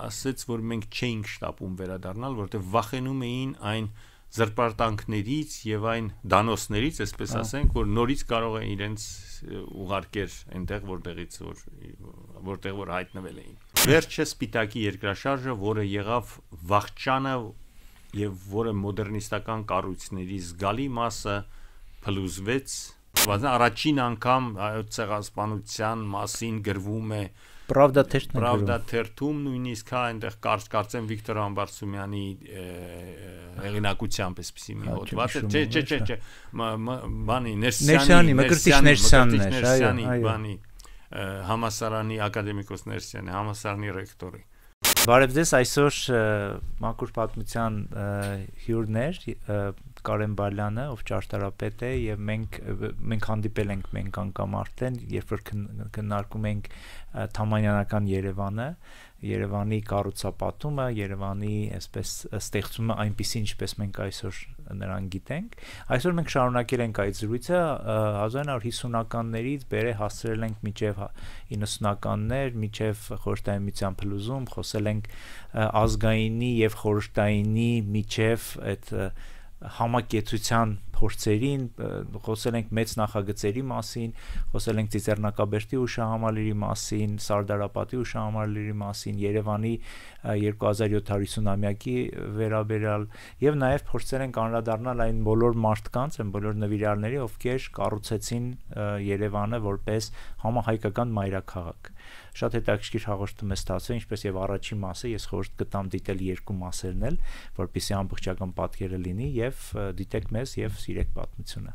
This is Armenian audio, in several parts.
ասաց, որ մենք չէինք շտապում վերադառնալ, որտեղ վախենում էին այն զրպարտանքներից եւ այն դանոսներից, այսպես ասենք, որ նորից կարող են իրենց ուղարկեր այնտեղ, որտեղ որ հայտնվել էին։ Վերջը Սպիտակի երկրաշարժը, որը եղավ վախճանը եւ որը մոդեռնիստական կառույցների զգալի մասը փլուզվեց, առաջին անգամ ցեղասպանության մասին գրվում է Pravda թերթում նույնիսկ այնտեղ կարծեմ Վիկտոր Համբարձումյանի հեղինակությամբ էսպիսի մի հոդված չէ բանի Ներսյանի բանի համասարանի ակադեմիկոս Ներսյանի համասարանի ռեկտորի Բարև ձեզ, այսօր մաքուր պատմության հյուրներ Կարեն Բալյանը, ով ճարտարապետ է եւ մենք հանդիպել ենք մենք անգամ արդեն, երբ որ քննարկում ենք թամանյանական Երևանը, Երևանի կառուցապատումը, Երևանի այսպես ստեղծումը այնպիսի ինչպես մենք այսօր նրան գիտենք։ Այսօր մենք շարունակել ենք այդ զրույցը 1950-ականներից բերե հասցրել ենք մինչև 90-ականներ, մինչև խորհրդային միության փլուզում, խոսել ենք ազգայինի եւ խորհրդայինի միջև այդ համակեցության փորձերին, խոսել ենք մեծ նախագծերի մասին, խոսել ենք Ծիծեռնակաբերդի հուշահամալիրի մասին, Սարդարապատի հուշահամալիրի մասին, Երևանի 2750-ամյակի վերաբերյալ եւ նաեւ փորձել ենք անդրադառնալ այն բոլոր մարդկանց, այն բոլոր նվիրալների, ովքեր կառուցեցին Երևանը որպես համահայկական մայրաքաղաք։ Շատ հետաքրքիր հաղորդում է ստացվել, ինչպես եւ առաջին մասը, ես խորհուրդ կտամ դիտել երկու մասերն էլ, որպեսզի ամբողջական պատկերը լինի եւ դիտեք մեզ եւ սիրեք պատմությունը։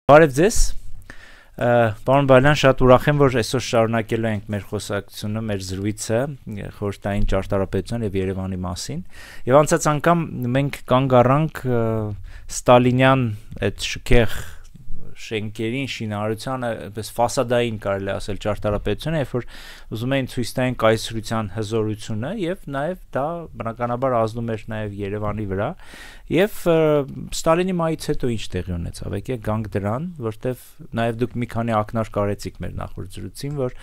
Բարև ձեզ։ Պարոն Բալյան, շատ ուրախ եմ, որ այսօր շարունակելու ենք մեր խոսակցությունը, մեր զրույցը խորհրդային ճարտարապետության եւ Երևանի մասին։ Եվ անցած անգամ մենք կանգ առանք Ստալինյան այդ շքեղ շենքերին, շինարարությանը, այնպես ֆասադային կարելի ասել ճարտարապետությունը, երբ որ ուզում էին ցույց տային կայսրության հզորությունը եւ նաեւ դա բնականաբար ազդում էր նաեւ Երևանի վրա եւ Ստալինի մայից հետո ինչ տեղի ունեցավ, եկեք գանք դրան, որտեվ նաեւ դուք մի քանի ակնարկ արեցիք մեր նախորդ զրույցին, որ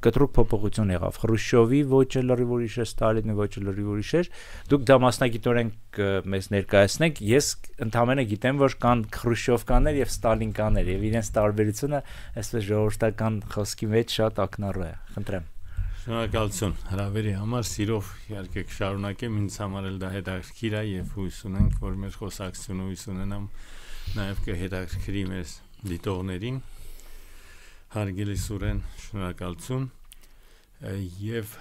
կտրուկ փոփոխություն եղավ Խրուշչովի ոճը լրիվ ուրիշ է, Ստալինի ոճը լրիվ ուրիշ էր, դուք դա մասնագիտորեն մեզ ներկայացնեք, ես ընդհանրապես գիտեմ, որ կան Խրուշչովկաներ եւ Ստալինկաներ եւ իրենց տարբերությունը այսպես ժողովրդական խոսքի մեջ շատ ակնառու է, խնդրեմ։ Շնորհակալություն հրավերի համար, սիրով իհարկե կշարունակեմ, ինձ համար էլ դա հետաքրքիր է եւ հույս ունենք, որ մեր խոսակցությունը հույս ունենամ նաեւ կհետաքրքրի մեզ դիտողներին։ Հարգելի Սուրեն, շնորհակալություն եւ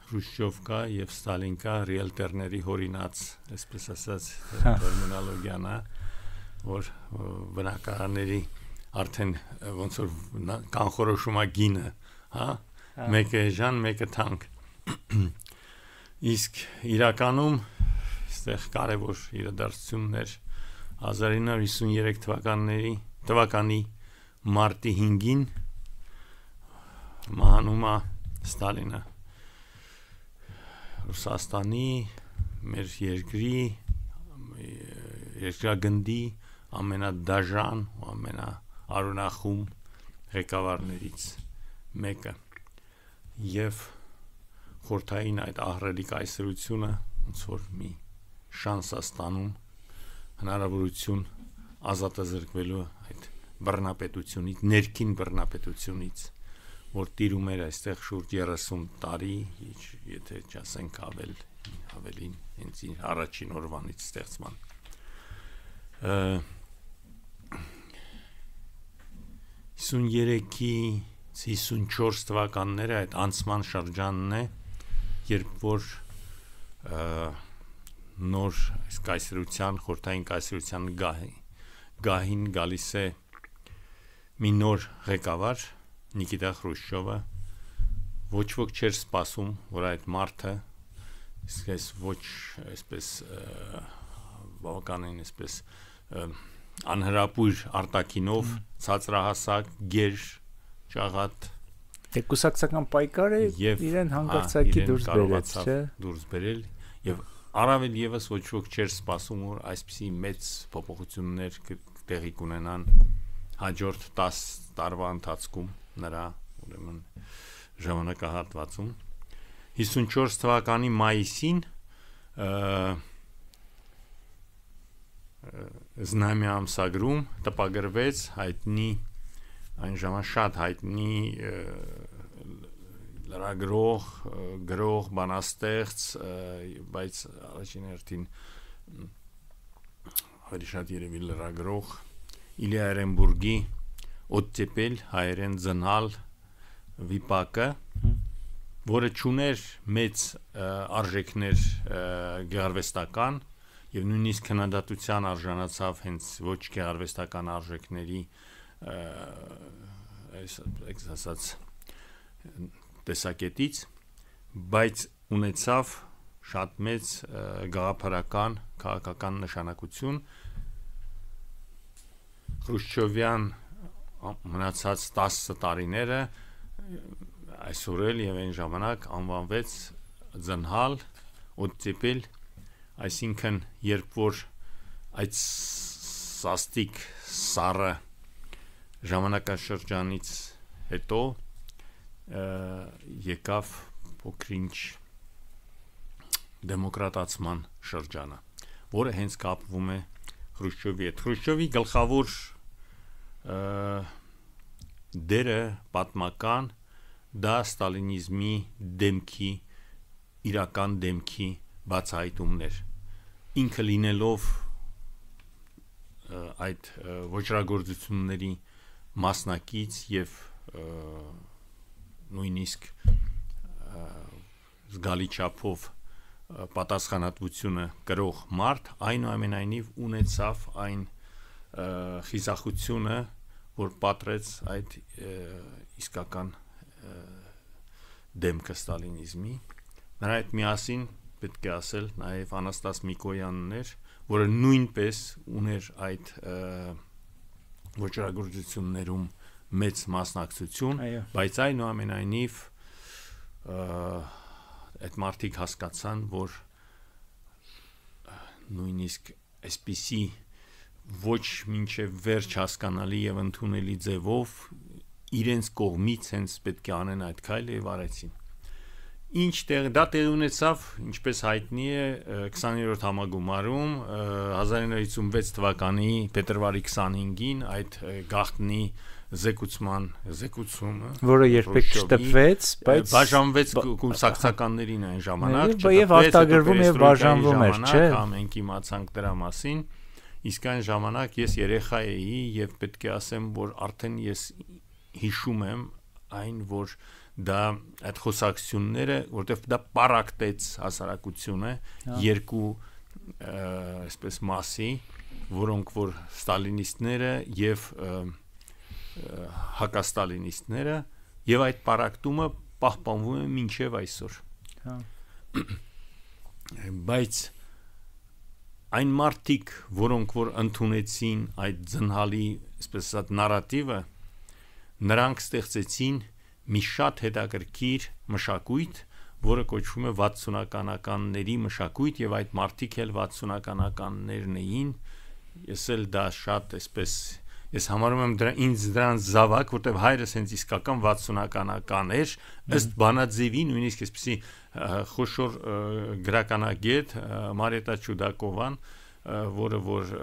Խրուշչովկա եւ Ստալինկա ռիելտերների հորինած, այսպես ասած, տերմինոլոգիան է, որ բնակարանների արդեն ոնց որ կանխորոշում է գինը, հա, մեկը էժան, մեկը թանկ։ Իսկ իրականում այստեղ կարևոր իրադարձություններ 1953 թվականի մարտի 5-ին մահանում է Ստալինը Ռուսաստանի մեր երկրի երկրագնդի ամենադաժան ու ամենաարունախում ղեկավարներից մեկը եւ խորհրդային այդ ահռելի կայսրությունը ոնց որ մի շանս է ստանում հնարավորություն ազատազրկվելու այդ բռնապետությունից, ներքին բռնապետությունից, որ տիրում էր այստեղ շուրջ 30 տարի, եթե չասենք ավելին, հենց առաջին օրվանից ստեղծման։ 53-ից 54 թվականները այդ անցման շրջանն է, երբ որ նոր կայսրության, խորհրդային կայսրության գահին գալիս է մի նոր ղեկավար Նիկիտա Խրուշչովը, ոչ ոք չէր սպասում, որ այդ մարդը իսկես ոչ այսպես բավականին այսպես անհրապույր արտաքինով ցածրահասակ գեր ճաղատ կուսակցական պայքար է իրեն հանկարծակի դուրս բերեց, չէ՞, դուրս բերել եւ առավել եւս ոչ ոք չէր սպասում, որ այսպիսի մեծ փոփոխություններ տեղի կունենան հաջորդ 10 տարվա ընթացքում նրա ուրեմն ժամանակահատվածում 54 թվականի մայիսին Znamia ամսագրում տպագրվեց հայտնի այն ժամանակ շատ հայտնի լրագրող գրող բանաստեղծ բայց առաջին հերթին ավելի շատ երևի լրագրող Իլիա Էրենբուրգի օտտեպել հայերեն ծնալ վիպակը որը ճուներ մեծ արժեքներ գեղարվեստական եւ նույնիսկ քննադատության արժանացավ հենց ոչ գեղարվեստական արժեքների այս ասած տեսակետից բայց ունեցավ շատ մեծ գաղափարական քաղաքական նշանակություն Խրուշչովյան մնացած 10 տարիները այսօր էլ եւ այն ժամանակ անվանվեց ծնհալ օտտեպել այսինքն երբ որ այդ սաստիկ սառը ժամանակաշրջանից հետո եկավ փոքրինչ դեմոկրատացման շրջանը որը հենց կապվում է Խրուշչովի հետ Խրուշչովի գլխավոր դերը պատմական դա ստալինիզմի դեմքի իրական դեմքի բացահայտումներ ինքը լինելով այդ ոչրագործությունների մասնակից եւ նույնիսկ զգալի չափով պատասխանատվությունը կրող մարդ այնուամենայնիվ ունեցավ այն խիզախությունը որ պատրեց այդ իսկական դեմքը ստալինիզմի նրա հետ միասին պետք է ասել նաև Անաստաս Միկոյանն էր որը նույնպես ուներ այդ ոչրագործություններում մեծ մասնակցություն բայց այնուամենայնիվ այդ մարդիկ հասկացան որ նույնիսկ այսպիսի ոչ մինչև վերջ հասկանալի եւ ընդունելի ձևով իրենց կողմից հենց պետք է անեն այդ քայլը եւ արեցին ինչ դա տեղի ունեցավ ինչպես հայտնի է 20-րդ համագումարում 1956 թվականի փետրվարի 25-ին այդ գաղտնի զեկուցումը որը երբեք չտպվեց բայց բաժանվեց կուսակցականներին այն ժամանակ եւ արտագրվում եւ բաժանվում էր չէ մենք իմացանք դրա մասին իսկ այն ժամանակ ես երեխա էի եւ պետք է ասեմ որ արդեն ես հիշում եմ այն որ դա այդ խոսակցությունները որտեվ դա պարակտեց հասարակությունը երկու այսպես մասի որոնք որ ստալինիստները եւ հակաստալինիստները եւ այդ պարակտումը պահպանվում է մինչեւ այսօր բայց այն մարդիկ որոնք որ ընդունեցին այդ ծնհալի այսպես ասած նարատիվը նրանք ստեղծեցին մի շատ հետաքրքիր մշակույթ որը կոչվում է 60-ականների մշակույթ եւ այդ մարդիկ էլ 60-ականներն էին ես էլ դա շատ այսպես ես համարում եմ ինձ դրան զավակ որտեվ հայրս հենց իսկական 60-ականական էր ըստ բանաձևի նույնիսկ այսպեսի խոշոր գրականագետ Մարիետա Չուդակովան որը որ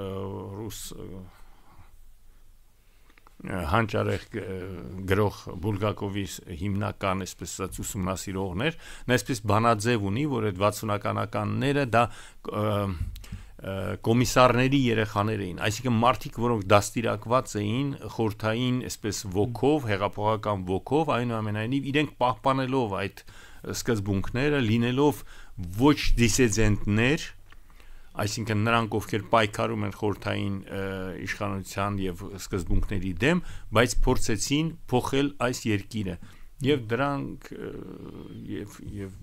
ռուս հանճարեղ գրող Բուլգակովի հիմնական այսպես ասած ուսումնասիրողներ նա այսպես բանաձև ունի որ այդ 60-ականները դա կոմիսարների երեխաներ էին այսինքն մարդիկ որոնք դաստիարակված էին խորթային այսպես ոգով հեղափոխական ոգով այնուամենայնիվ իրենք պահպանելով այդ սկզբունքները լինելով ոչ դիսիդենտներ այսինքն նրանք ովքեր պայքարում են խորթային իշխանության եւ սկզբունքների դեմ բայց փորձեցին փոխել այս երկիրը եւ դրանք եւ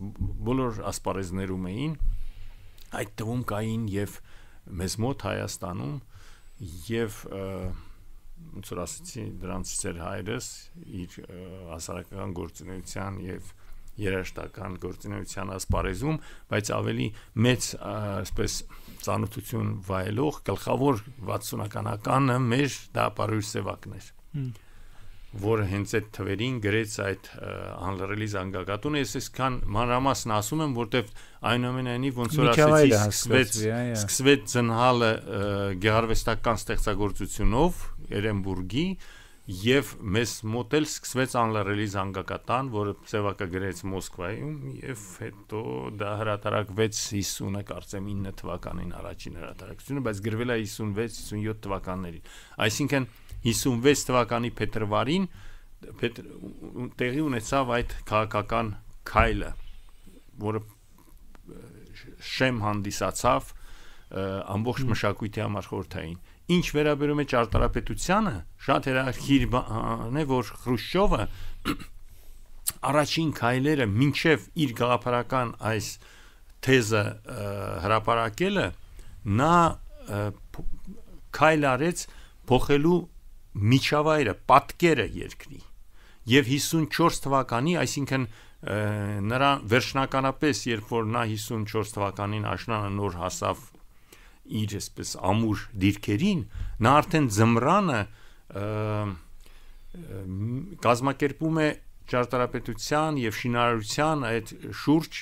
բոլոր ասպարեզներում էին այդ թվում կային եւ մեզ մոտ Հայաստանում եւ ոնց որ ասեցի դրանցից էր հայրս իր հասարակական գործունեության եւ երաժշտական գործունեության ասպարեզում, բայց ավելի մեծ այսպես ծանոթություն վայելող գլխավոր 60-ականը մեր դա Պարույր Սևակն էր, որը հենց այդ թվերին գրեց այդ անլռելի զանգակատունը։ Ես այսքան մանրամասն ասում եմ, որտեվ այնուամենայնիվ ոնց որ ասեցի, սկսվեց ծնհալը գեղարվեստական ստեղծագործությունով Երենբուրգի եւ մեզ մոտ էլ սկսվեց անլռելի զանգակատան, որը Սևակը գրեց Մոսկվայում եւ հետո դա հրատարակվեց 50-ը կարծեմ 9 թվականին առաջին հրատարակությունը, բայց գրվել է 56-57 թվականներին։ Այսինքն 56 թվականի փետրվարին տեղի ունեցավ այդ քաղաքական քայլը, որը շեմ հանդիսացավ ամբողջ մշակույթի համար խորհրդային։ Ինչ վերաբերում է ճարտարապետությանը, շատ հետաքրքիր բան է, որ Խրուշչովը առաջին քայլերը մինչև իր գաղափարական այս թեզը հրապարակելը նա քայլ արեց փոխելու միջավայրը, պատկերը երկրի։ Եվ 54 թվականի, այսինքն նրա վերջնականապես, երբ որ նա 54 թվականին աշնանը նոր հասավ իր այսպես ամուր դիրքերին, նա արդեն ձմռանը կազմակերպում է ճարտարապետության եւ շինարարության այդ շուրջ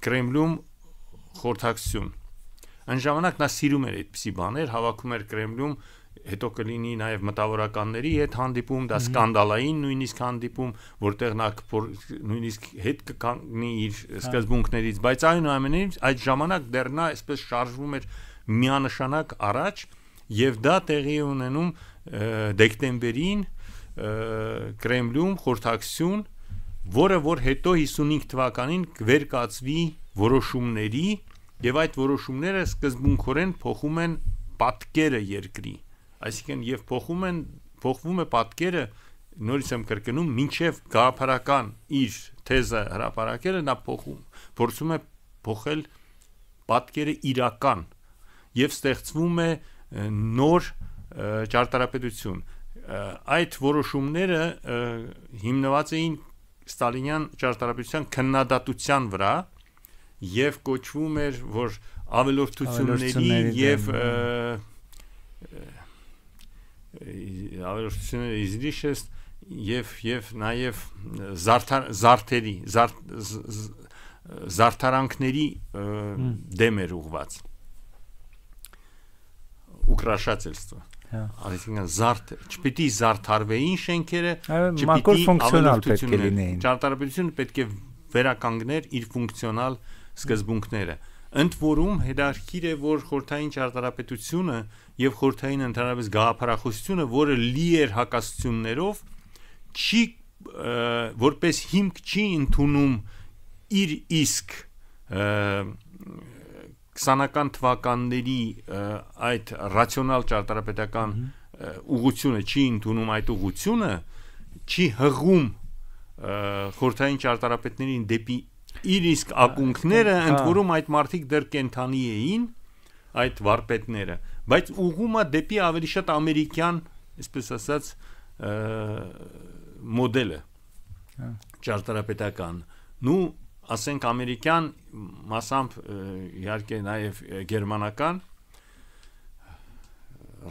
Կրեմլում խորհրդակցություն։ Այն ժամանակ նա սիրում էր այդպիսի բաներ, հավաքում էր Կրեմլում, հետո կլինի նաև մտավորականների հետ հանդիպում, դա սկանդալային նույնիսկ հանդիպում, որտեղ նա նույնիսկ հետ կկանգնի իր սկզբունքներից, բայց այնուամենայնիվ այդ ժամանակ դեռ նա այսպես շարժվում էր միանշանակ առաջ, եւ դա տեղի է ունենում դեկտեմբերին Կրեմլում խորհրդակցություն, որը որ հետո 55 թվականին կվերկացվի որոշումների, եւ այդ որոշումները սկզբունքորեն փոխում են պատկերը երկրի, այսինքն եւ փոխվում է պատկերը, նորից եմ կրկնում, մինչև գաղափարական իր թեզը հրապարակելը նա փորձում է փոխել պատկերը իրական եւ ստեղծվում է նոր ճարտարապետություն։ Այդ որոշումները հիմնված էին ստալինյան ճարտարապետության քննադատության վրա եւ կոչվում էր, որ ավելորդությունների եւ ավելորդությունները իզրիշեստ եւ նաեւ զարդերի զարդարանքների դեմ էր ուղված ուկրաշացելստո այսինքն չպիտի զարդարվեին շենքերը, չպիտի ֆունկցիոնալ պետք է լինեին, ճարտարապետությունը պետք է վերականգներ իր ֆունկցիոնալ սկզբունքները։ Ընդ որում հետաքրքիր է, որ խորհրդային ճարտարապետությունը եւ խորհրդային ընդհանրապես գաղափարախոսությունը, որը լի էր հակասություններով, չի որպես հիմք չի ընդունում իր իսկ 20-ական թվականների այդ ռացիոնալ ճարտարապետական ուղղությունը, չի ընդունում այդ ուղղությունը, չի հղում խորհրդային ճարտարապետներին դեպի իր իսկ ակունքները, ընդ որում այդ մարդիկ դեռ կենթանի էին, այդ վարպետները, բայց ուղղումը դեպի ավելի շատ ամերիկյան, այսպես ասած, մոդելը ճարտարապետական, նու ասենք ամերիկյան, մասամբ իհարկե նաև գերմանական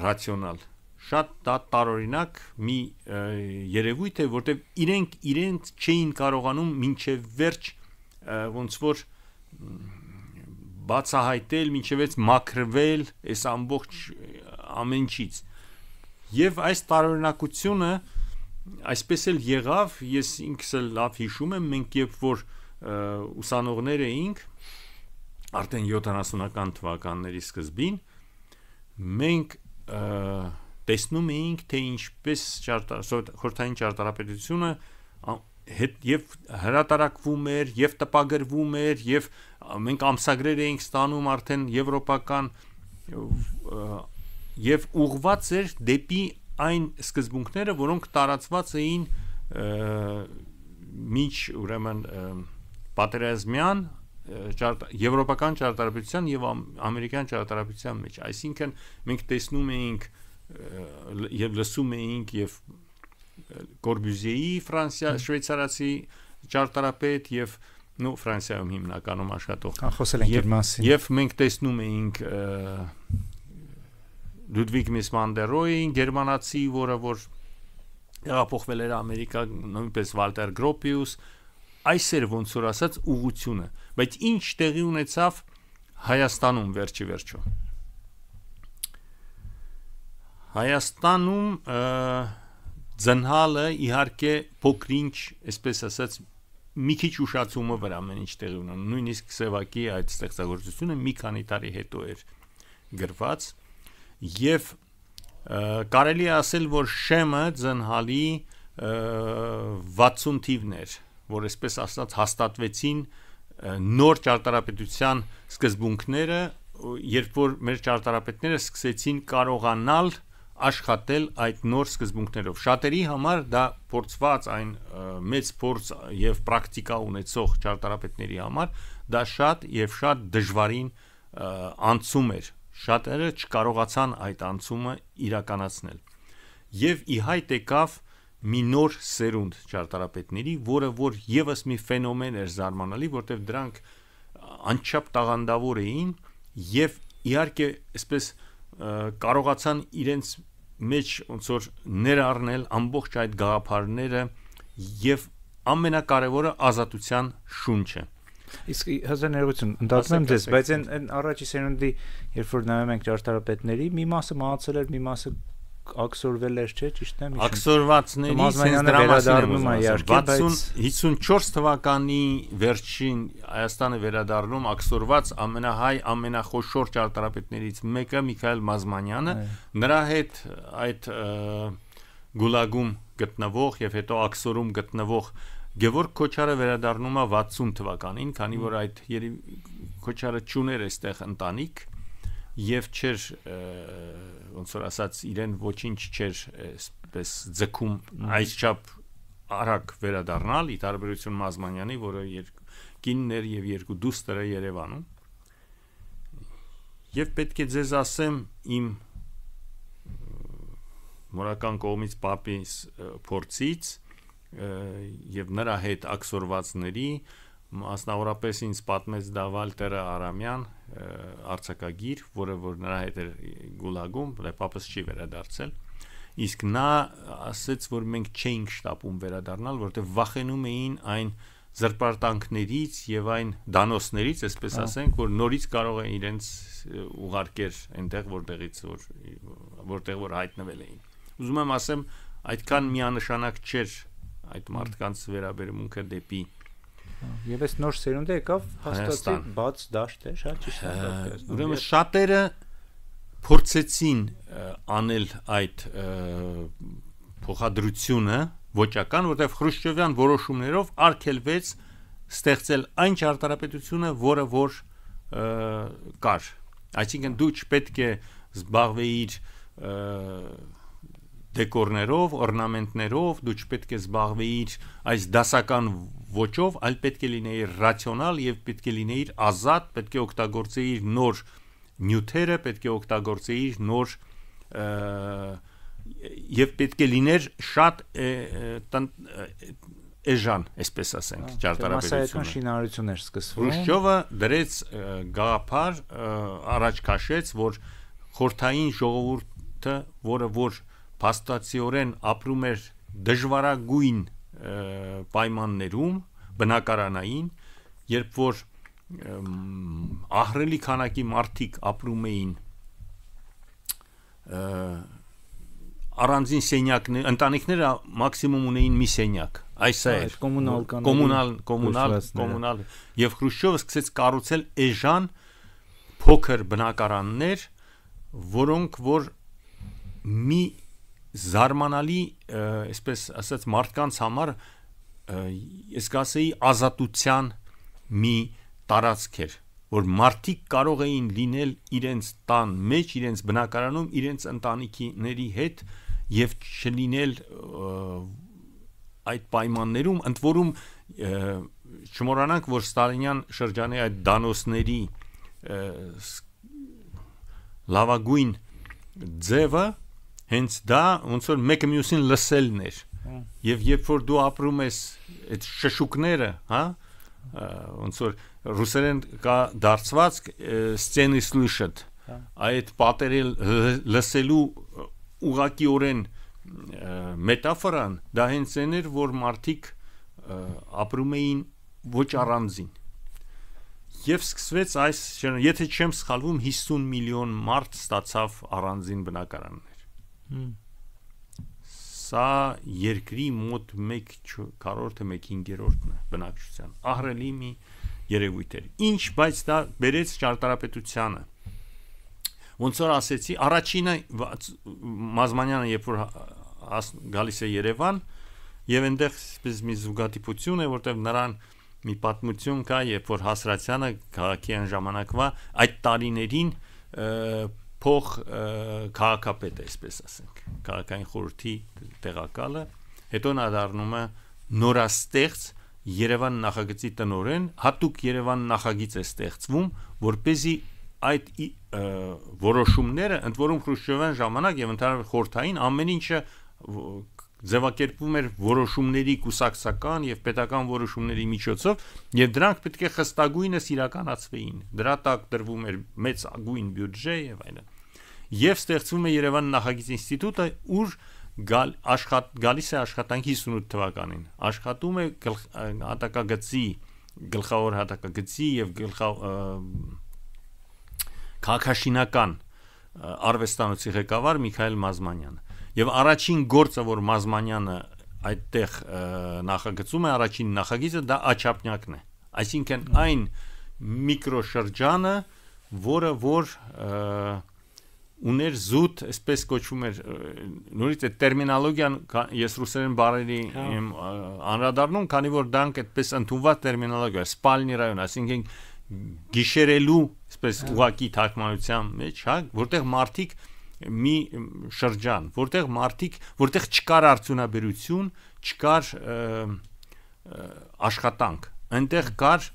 ռացիոնալ, շատ դա տարօրինակ մի երևույթ է, որտեղ իրենք չէին կարողանում մինչև վերջ ոնց որ բացահայտել, մինչև այս մաքրվել այս ամբողջ ամենից։ Եվ այս տարօրինակությունը այսպես էլ եղավ, ես ինքս էլ լավ հիշում եմ, մենք երբ որ ուսանողներ էինք արդեն 70-ական թվականների սկզբին, մենք տեսնում էինք, թե ինչպես խորհրդային ճարտարապետությունը եւ հրատարակվում էր, եւ տպագրվում էր, եւ մենք ամսագրեր էինք ստանում արդեն եվրոպական եւ ուղղված էր դեպի այն սկզբունքները, որոնք տարածված էին միջ ուրեմն պատերազմյան եվրոպական ճարտարապետության եւ ամերիկյան ճարտարապետության մեջ, այսինքն մենք տեսնում էինք եւ լսում էինք եւ Կորբյուզիեի շվեյցարացի ճարտարապետ եւ Ֆրանսիայում հիմնականում աշխատող խոսել ենք իր մասին եւ մենք տեսնում էինք Լյուդվիգ Միս վան դեր Ռոյին գերմանացի որը որ հեղափոխվել էր Ամերիկա նույնպես Վալտեր Գրոպիուս այս էր ոնց որ ասած ուղությունը բայց ինչ տեղի ունեցավ Հայաստանում վերջի վերջո Հայաստանում ձնհալը իհարկե փոքրինչ այսպես ասած մի քիչ ուշացումը վրա ամեն ինչ տեղի ունենում նույնիսկ Սևակի այդ ստեղծագործությունը մի քանի տարի հետո էր գրված եւ կարելի է ասել որ շեմը ձնհալի 60 թիվներ որ այսպես ասած հաստատվեցին նոր ճարտարապետության սկզբունքները երբ որ մեր ճարտարապետները սկսեցին կարողանալ աշխատել այդ նոր սկզբունքներով շատերի համար դա փորձված այն մեծ փորձ եւ պրակտիկա ունեցող ճարտարապետների համար դա շատ եւ շատ դժվարին անցում էր շատերը չկարողացան այդ անցումը իրականացնել եւ ի հայտ եկավ մի նոր սերունդ ճարտարապետների որը որ եւս մի ֆենոմեն էր զարմանալի որտեղ դրանք անչափ տաղանդավոր էին եւ իհարկե այսպես կարողացան իրենց մեջ ոնց որ ներառնել ամբողջ այդ գաղափարները եւ ամենակարևորը ազատության շունչը իսկ հազարներություն ընդդեմ եմ ձեզ բայց այն առաջի սերունդի երբ որ նայում ենք ճարտարապետների մի մասը մահացել էր մի մասը ակսորվել էր չէ ճիշտ եմ ակսորվածների sense դրամասում է 54 թվականի վերջին Հայաստանը վերադառնում ակսորված ամենահայ ամենախոշոր ճարտարապետներից մեկը Միքայել Մազմանյանը նրա հետ այդ գուլագում գտնվող եւ հետո ակսորում գտնվող Գևորգ Քոչարը վերադառնում է 60 թվականին քանի որ այդ Քոչարը ճուներ էստեղ ընտանիք եւ չէր ոնց որ ասած իրեն ոչինչ չէր այսպես ձգում այսչափ արագ վերադառնալ ի տարբերություն Մազմանյանի որը կիններ եւ երկու դուստր Երևանում եւ պետք է ձեզ ասեմ իմ մորական կողմից պապիս փորձից եւ նրա հետ ակսորվածների մասնավորապես ինձ պատմեց դա Վալտերը Արամյան արձակագիր, որը որ նրա հետ էր գուլագում, պապս չի վերադարձել։ Իսկ նա ասաց, որ մենք չէինք շտապում վերադառնալ, որովհետև վախենում էին այն զրպարտանքներից եւ այն դանոսներից, այսպես ասենք, որ նորից կարող է իրենց ուղարկեր այնտեղ, որտեղ որ հայտնվել էին։ Ուզում եմ ասեմ, այդքան միանշանակ չէր այդ մարդկանց վերաբերմունքը դեպի Եվ այս նոր սերունդը եկավ հաստատի բաց դաշտ է, շատ ճիշտ է։ Ուրեմն շատերը փորձեցին անել այդ փոխադրությունը ոչական, որտեղ Խրուշչովյան որոշումներով արգելվեց ստեղծել այն ճարտարապետությունը, որը որ կար։ Այսինքն դու չպետք է զբաղվեիր դեկորներով, օրնամենտներով, դու չպետք է զբաղվեիր այս դասական ոճով, այլ պետք է լինեիր ռացիոնալ եւ պետք է լինեիր ազատ, պետք է օգտագործեիր նոր նյութերը, պետք է օգտագործեիր նոր եւ պետք է լիներ շատ էժան, այսպես ասենք, ճարտարապետությունը։ Մասսայական շինարարություն էր սկսվում։ Խրուշչովը դրեց գաղափար, առաջ քաշեց, որ խորհրդային ժողովուրդը, որը որ փաստացիորեն ապրում էր դժվարագույն պայմաններում բնակարանային, երբ որ ահռելի քանակի մարդիկ ապրում էին առանձին սենյակներ, ընտանիքները մաքսիմում ունեին մի սենյակ, այս էր կոմունալ եւ Խրուշչովը սկսեց կառուցել էժան փոքր բնակարաններ, որոնք որ մի զարմանալի, այսպես ասած, մարդկանց համար ես կասեի ազատության մի տարածք էր, որ մարդիկ կարող էին լինել իրենց տան մեջ, իրենց բնակարանում, իրենց ընտանիքների հետ եւ չլինել այդ պայմաններում, ընդ որում չմոռանանք, որ Ստալինյան շրջանի այդ դանոսների լավագույն ձևը հենց դա ոնց որ մեկը մյուսին լսելն էր եւ երբ որ դու ապրում ես այդ շշուկները, հա, ոնց որ ռուսերեն կա դարձված սցենի слышат, այդ պատերը լսելու ուղղակիորեն մետաֆորան դա հենց այն էր, որ մարդիկ ապրում էին ոչ առանձին եւ սկսվեց այս եթե չեմ սխալվում 50 միլիոն մարդ ստացավ առանձին բնակարաններ սա երկրի մոտ 1/4-1/5-ն է բնակչության ահռելի մի երևույթ էր ինչ բայց դա բերեց ճարտարապետությանը ոնց որ ասեցի առաջինը Մազմանյանը երբ որ գալիս է Երևան եւ այնտեղ մի զուգադիպություն է որտեղ նրան մի պատմություն կա երբ որ Հասրացյանը քաղաքի այն ժամանակվա այդ տարիներին փող քաղաքապետ է այսպես ասենք քաղաքային խորհրդի տեղակալը հետո նա դառնում է նորաստեղծ Երևան նախագծի տնօրեն հատուկ Երևան նախագիծ է ստեղծվում որպեսզի այդ որոշումները ընդ որում Խրուշչովյան ժամանակ եւ ընդհանրապես խորհրդային ամեն ինչը ձևակերպվում էր որոշումների կուսակցական եւ պետական որոշումների միջոցով եւ դրանք պետք է խստագույնս իրականացվեին դրա տակ դրվում էր մեծ ագույն բյուջե եւ այլն եւ ստեղծվում է Երևան նախագիծ ինստիտուտը ուր գալիս է աշխատանք 58 թվականին աշխատում է հատակագծի գլխավոր հատակագծի եւ քաղաքաշինական արվեստանոցի ղեկավար Միքայել Մազմանյանը եւ առաջին գործը որ Մազմանյանը այդտեղ նախագծում է առաջին նախագիծը դա Աչափնյակն է այսինքն այն միկրոշրջանը որը որ ուներ զուտ այսպես կոչվում էր նորից այդ տերմինոլոգիան ես ռուսերեն բառերի եմ անդրադառնում քանի որ դրանք այդպես ընդունված տերմինոլոգիա սպալնի ռայոն այսինքն գիշերելու այսպես ուղակի թարգմանության մեջ հա որտեղ մարդիկ մի շրջան որտեղ չկար արդյունաբերություն չկար աշխատանք այնտեղ կար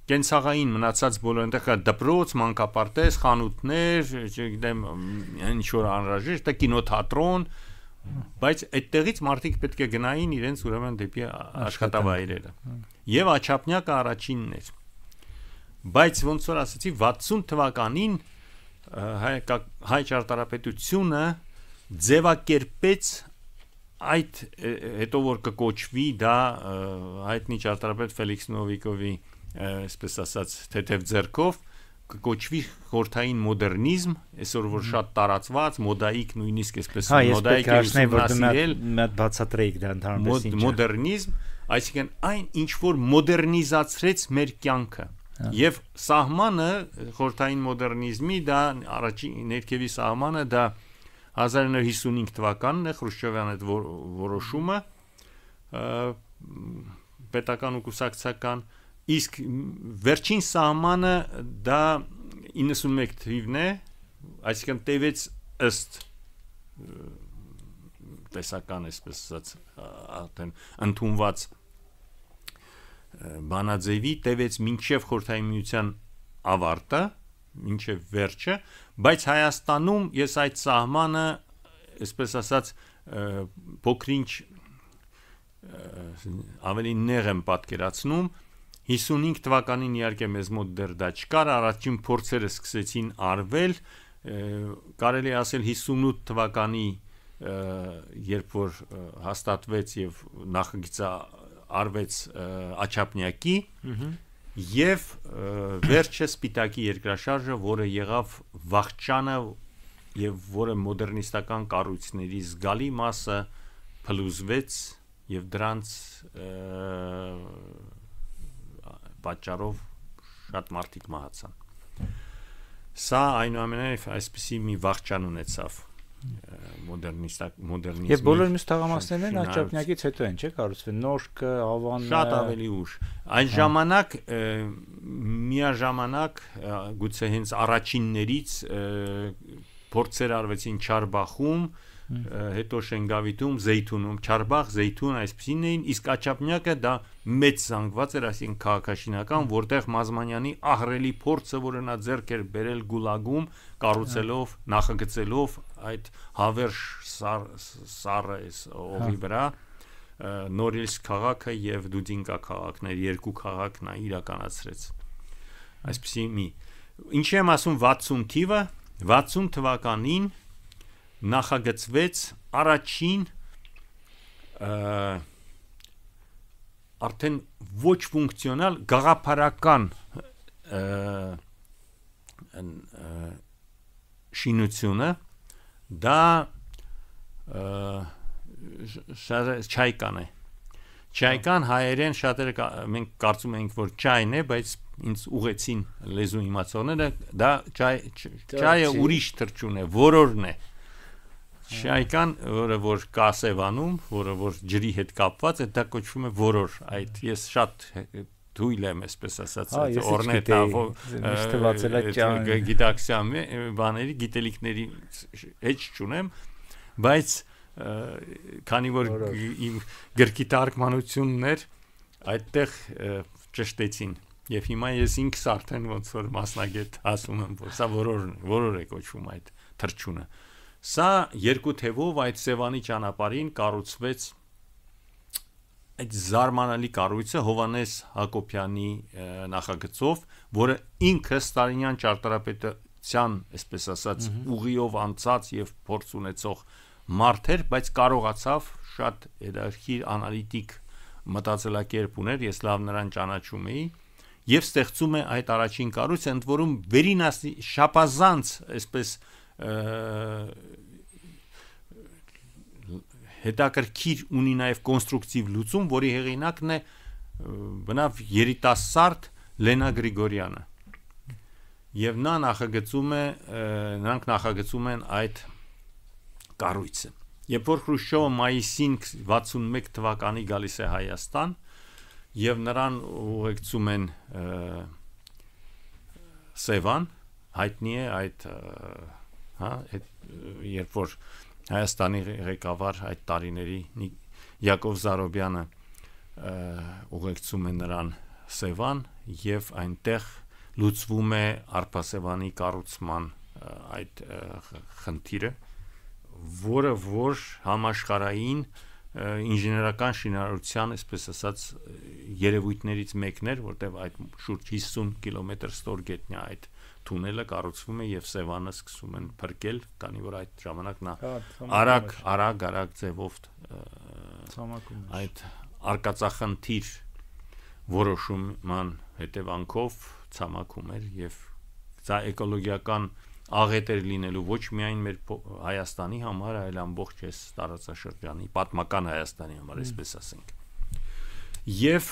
կենցաղային մնացած բոլոր այնտեղ կա դպրոց, մանկապարտեզ, խանութներ, չգիտեմ, ինչ որ անհրաժեշտ է, կինոթատրոն, բայց այդտեղից մարդիկ պետք է գնային իրենց ուրեմն դեպի աշխատավայրերը։ Եվ Աչափնյակը առաջինն էր։ Բայց ոնց որ ասացի 60 թվականին հայ ճարտարապետությունը ձևակերպեց այդ հետո որ կկոչվի դա հայտնի ճարտարապետ Ֆելիքս Նովիկովի այսպես ասած թեթև ձեռքով կոչվի խորթային մոդեռնիզմ, այսօր որ շատ տարածված, մոդայիկ նույնիսկ այսպես մոդայիկ բացատրեիք դա ընդհանրապես ինչ մոդեռնիզմ, այսինքն այն ինչ որ մոդեռնիզացրեց մեր կյանքը։ Եվ սահմանը խորթային մոդեռնիզմի դա առաջին ներքևի սահմանը դա 1955 թվականն է Խրուշչովյանի այդ որոշումը պետական ու կուսակցական իսկ վերջին սահմանը դա 91 թվականն է այսինքն տևեց ըստ տեսական այսպես ասած ընդունված բանաձևի տևեց մինչև խորհրդային միության ավարտը մինչև վերջը բայց Հայաստանում ես այդ սահմանը այսպես ասած փոքրինչ ավելի նեղ եմ պատկերացնում 55 թվականին իհարկե մեզ մոտ դեռ դա չկար առաջին փորձերը սկսեցին արվել կարելի ասել 58 թվականի երբ որ հաստատվեց եւ նախագիծը արվեց Աչափնյակի եւ վերջը Սպիտակի երկրաշարժը որը եղավ վախճանը եւ որը մոդեռնիստական կառույցների զգալի մասը փլուզվեց եւ դրանց պատճառով շատ մարդիկ մահացան սա այնուամենայնիվ այսպեսի մի վախճան ունեցավ մոդեռնիզմի եւ բոլոր մյուս թաղամասերն Աչափնյակից հետո են չէ կառուցվել Նորքը, Ավանը շատ ավելի ուշ այն ժամանակ միաժամանակ գուցե հենց առաջիններից փորձեր արվեցին Չարբախում հետո Շենգավիթում, Զեյթունում, Չարբաղ, Զեյթուն այսպեսին էին, իսկ Աչափնյակը դա մեծ զանգված էր, այսինքն քաղաքաշինական, որտեղ Մազմանյանի ահռելի փորձը, որը նա ձեռք էր բերել Գուլագում, կառուցելով, նախագծելով այդ հավերժ սառը օղի վրա, Նորիլսկ քաղաքը եւ Դուդինկա քաղաքներ, երկու քաղաք նա իրականացրեց։ Այսպեսի մի ինչի եմ ասում 60 թիվը 60 թվականին նախագծվեց առաջին արդեն ոչ ֆունկցիոնալ գաղափարական շինությունը դա Չայկան է Չայկան հայերեն շատերը մենք կարծում ենք որ ճայն է բայց ինձ ուղեցին լեզու իմացողները դա ճայը ուրիշ թրջուն է որորն է Չայկան որը որ կասևանում որը որ ջրի հետ կապված է դա կոչվում է որոր այդ ես շատ թույլ եմ այսպես ասած օրնետա գիտակցիան բաների գիտելիքների հետ չունեմ բայց քանի որ իմ գրքի թարգմանություններ այդտեղ ճշտեցին եւ հիմա ես ինքս արդեն ոնց որ մասնագետ ասում եմ որ սա որոր է կոչվում այդ թրջունը Սա երկու թևով այդ Սևանի ճանապարհին կառուցվեց այդ զարմանալի կառույցը Հովանես Հակոբյանի նախագծով, որը ինքը Ստալինյան ճարտարապետության, այսպես ասած, ուղիով անցած եւ փորձ ունեցող մարդ էր, բայց կարողացավ շատ հետաքրքիր անալիտիկ մտածելակերպ ուներ, ես լավ նրան ճանաչում էի եւ ստեղծում է այդ առաջին կառույցը, ընդ որում վերին շապազանց, այսպես հետաքրքիր ունի նաև կոնստրուկտիվ լուծում, որի հեղինակն է բնավ երիտասարդ Լենա Գրիգորյանը։ Եվ նրանք նախագծում են այդ կառույցը։ Երբ որ Խրուշչովը մայիսին 61 թվականի գալիս է Հայաստան, եւ նրան ուղեկցում են Սևան, հայտնի է այդ երբ որ Հայաստանի ղեկավար այդ տարիների Յակով Զարոբյանը ուղեկցում է նրան Սևան եւ այնտեղ լուծվում է Արփասևանի կառուցման այդ խնդիրը, որը որ համաշխարհային ինժեներական շինարարության, այսպես ասած, երևույթներից մեկն էր, որտեղ այդ շուրջ 50 կիլոմետր ստորգետնյա այդ թունելը կառուցվում է եւ Սևանը սկսում են փրկել, քանի որ այդ ժամանակ նա արագ ձևով այդ արկածախնդիր որոշման հետևանքով ցամաքում էր եւ դա էկոլոգիական աղետ էր լինելու ոչ միայն մեր Հայաստանի համար, այլ ամբողջ այս տարածաշրջանի պատմական Հայաստանի համար, այսպես ասենք։ Եվ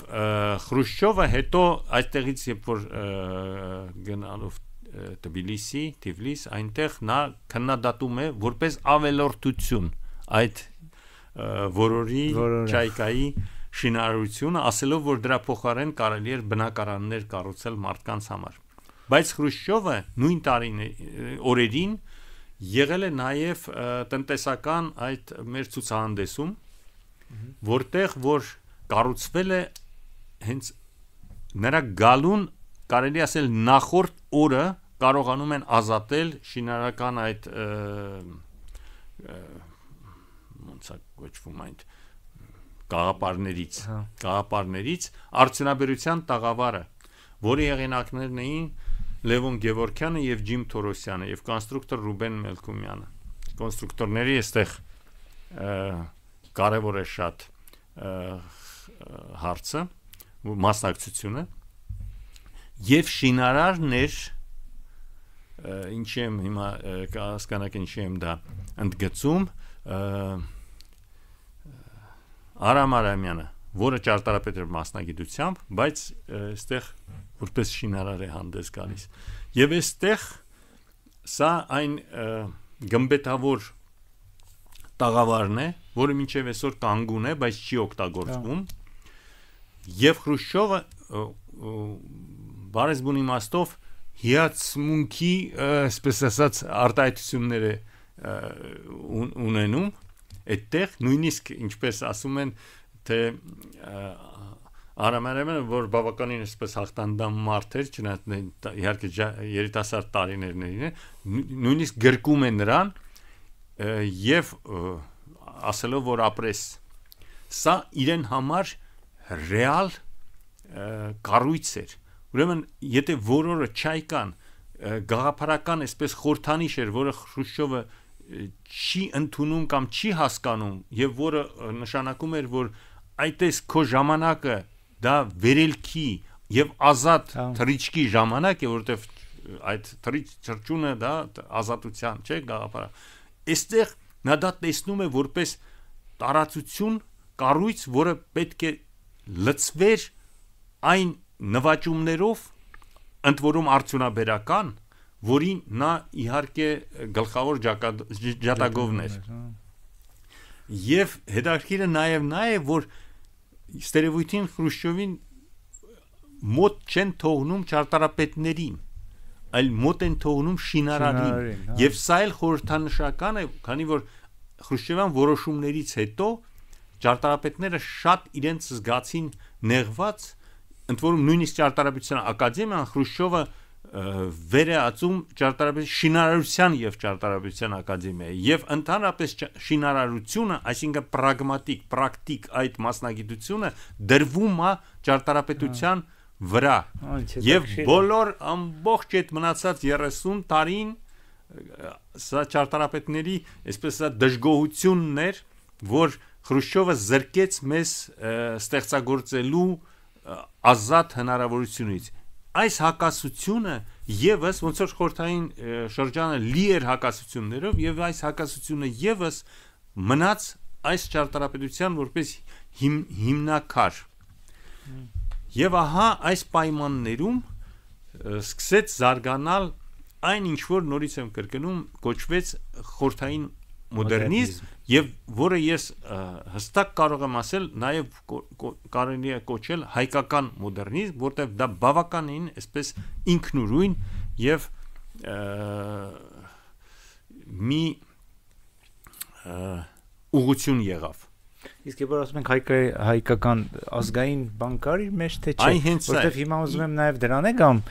Խրուշչովը հետո այդտեղից երբ որ գնալով Թբիլիսի, այնտեղ նա քննադատում է որպես ավելորդություն այդ որորի Չայկայի շինարարությունը, ասելով որ դրա փոխարեն կարելի էր բնակարաններ կառուցել մարդկանց համար։ Բայց Խրուշչովը նույն օրերին եղել է նաև տնտեսական այդ մեր ցուցահանդեսում, որտեղ որ կառուցվել է հենց նրա գալուն կարելի ասել նախորդ օրը կարողանում են ազատել շինարարական այդ ոնց է կոչվում այդ գաղափարներից արդյունաբերության տաղավարը, որի հեղինակներն էին Լևոն Գևորգյանը եւ Ջիմ Թորոսյանը եւ կոնստրուկտոր Ռուբեն Մելքումյանը։ Կոնստրուկտորների այստեղ կարևոր է շատ հարցը, մասնակցությունը եւ շինարարներ ինչի եմ հիմա կհասկանաք ինչի եմ դա ընդգծում Արամ Արամյանը, որը ճարտարապետ էր մասնագիտությամբ, բայց այստեղ որպես շինարար է հանդես գալիս։ Եվ այստեղ սա այն գմբեթավոր տաղավարն է, որը մինչև այսօր կանգուն է, բայց չի օգտագործվում։ Եվ Խրուշչովը բարեզբուն իմաստով հիացմունքի, այսպես ասած, արտահայտություններ է ունենում, այդտեղ նույնիսկ ինչպես ասում են, թե Արամարեմը, որ բավականին այսպես հաղթանդամ մարդ էր, չնայած իհարկե երիտասարդ տարիներն են, նույնիսկ գրկում է նրան եւ ասելով, որ ապրես։ Սա իրեն համար ռեալ կառույց էր։ Ուրեմն, եթե որորը չայկան գաղափարական այսպես խորհրդանիշ էր, որը Խրուշչովը չի ընդունում կամ չի հասկանում եւ որը նշանակում էր, որ այդպես քո ժամանակը դա վերելքի եւ ազատ թռիչքի ժամանակ է, որովհետեւ այդ թռիչությունը դա ազատության, չէ, գաղափարը։ Այստեղ նա դա տեսնում է որպես տարածություն, կառույց, որը պետք է լցվեր այն նվաճումներով, ընդ որում արդյունաբերական, որին նա իհարկե գլխավոր ջատագովն էր։ Եվ հետաքրքիրը նաև նա է, որ ստերևույթին Խրուշչովին մոտ չեն թողնում ճարտարապետներին, այլ մոտ են թողնում շինարարին։ Եվ սա էլ խորհրդանշական է, քանի որ Խրուշչովյան որոշումներից հետո ճարտարապետները շատ իրենց զգացին նեղված, ընդ որում նույնիսկ ճարտարապետության ակադեմիան Խրուշչովը վեր է ածում շինարարության եւ ճարտարապետության ակադեմիա եւ ընդհանրապես շինարարությունը, այսինքն պրագմատիկ, պրակտիկ այդ մասնագիտությունը դրվում է ճարտարապետության վրա եւ բոլոր ամբողջ այդ մնացած 30 տարին սա ճարտարապետների այսպես դժգոհությունն էր, որ Խրուշչովը զրկեց մեզ ստեղծագործելու ազատ հնարավորությունից։ Այս հակասությունը եւս ոնց որ խորհրդային շրջանը լի էր հակասություններով եւ այս հակասությունը եւս մնաց այս ճարտարապետության որպես հիմնակար։ Եվ ահա այս պայմաններում սկսեց զարգանալ այն ինչ որ նորից եմ կրկնում կոչվեց խորհրդային մոդեռնիզմ եւ որը ես հստակ կարող եմ ասել նաեւ կարելի է կոչել հայկական մոդեռնիզմ, որտեղ դա բավականին այսպես ինքնուրույն եւ մի ուղղություն եղավ։ Իսկ երբ ասում ենք հայկական ազգային բան կար իր մեջ թե չէ, որտեվ հիմա ուզում եմ նաև դրան է կամ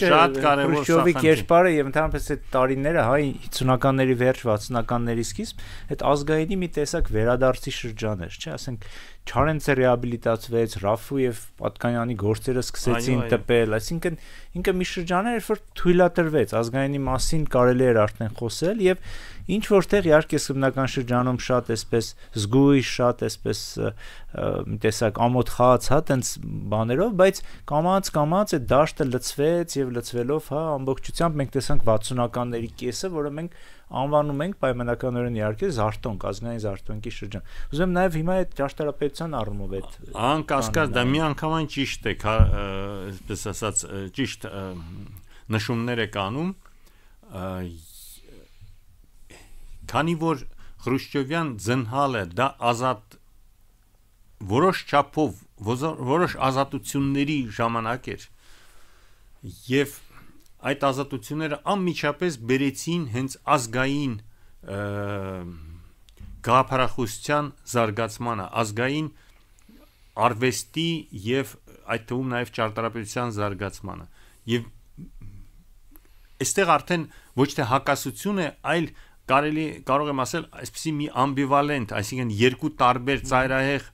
շատ կարևոր Խրուշչովի կերպարը եւ ընդհանրապես այդ տարիները հայ 50-ականների վերջ 60-ականների սկիզբ այդ ազգայինի մի տեսակ վերադարձի շրջան էր, չէ, ասենք Չարենցը ռեաբիլիտացվեց, Ռաֆուև Պատկանյանի գործերը սկսեցին տպել, այսինքն ինքը մի շրջան էր, որ թույլատրվեց ազգայինի մասին կարելի էր արդեն խոսել եւ ինչ որտեղ իհարկե սկզբնական շրջանում շատ այսպես զգույշ, շատ այսպես տեսակ ամոթխած, հա, տենց բաներով, բայց կամած այդ դաշտը լցվեց եւ լցվելով, հա, ամբողջությամբ մենք տեսանք 60-ականների կեսը, որը մենք անվանում ենք պայմանականորեն իհարկե զարտոնք, ազգային զարտոնքի շրջան։ Ուզում եմ նաև հիմա այդ ճարտարապետության առումով այդ անկասկած դա մի անգամայն ճիշտ է, այսպես ասած, ճիշտ նշումներ է կանում, քանի որ Խրուշչովյան ձնհալը դա ազատ որոշ չափով որոշ ազատությունների ժամանակ էր եւ այդ ազատությունները անմիջապես բերեցին հենց ազգային գաղափարախոսության զարգացմանը, ազգային արվեստի եւ այդ թվում նաեւ ճարտարապետության զարգացմանը։ Եվ այստեղ արդեն ոչ թե հակասություն է, այլ կարող եմ ասել այսպեսի մի ամբիվալենտ, այսինքն երկու տարբեր ծայրահեղ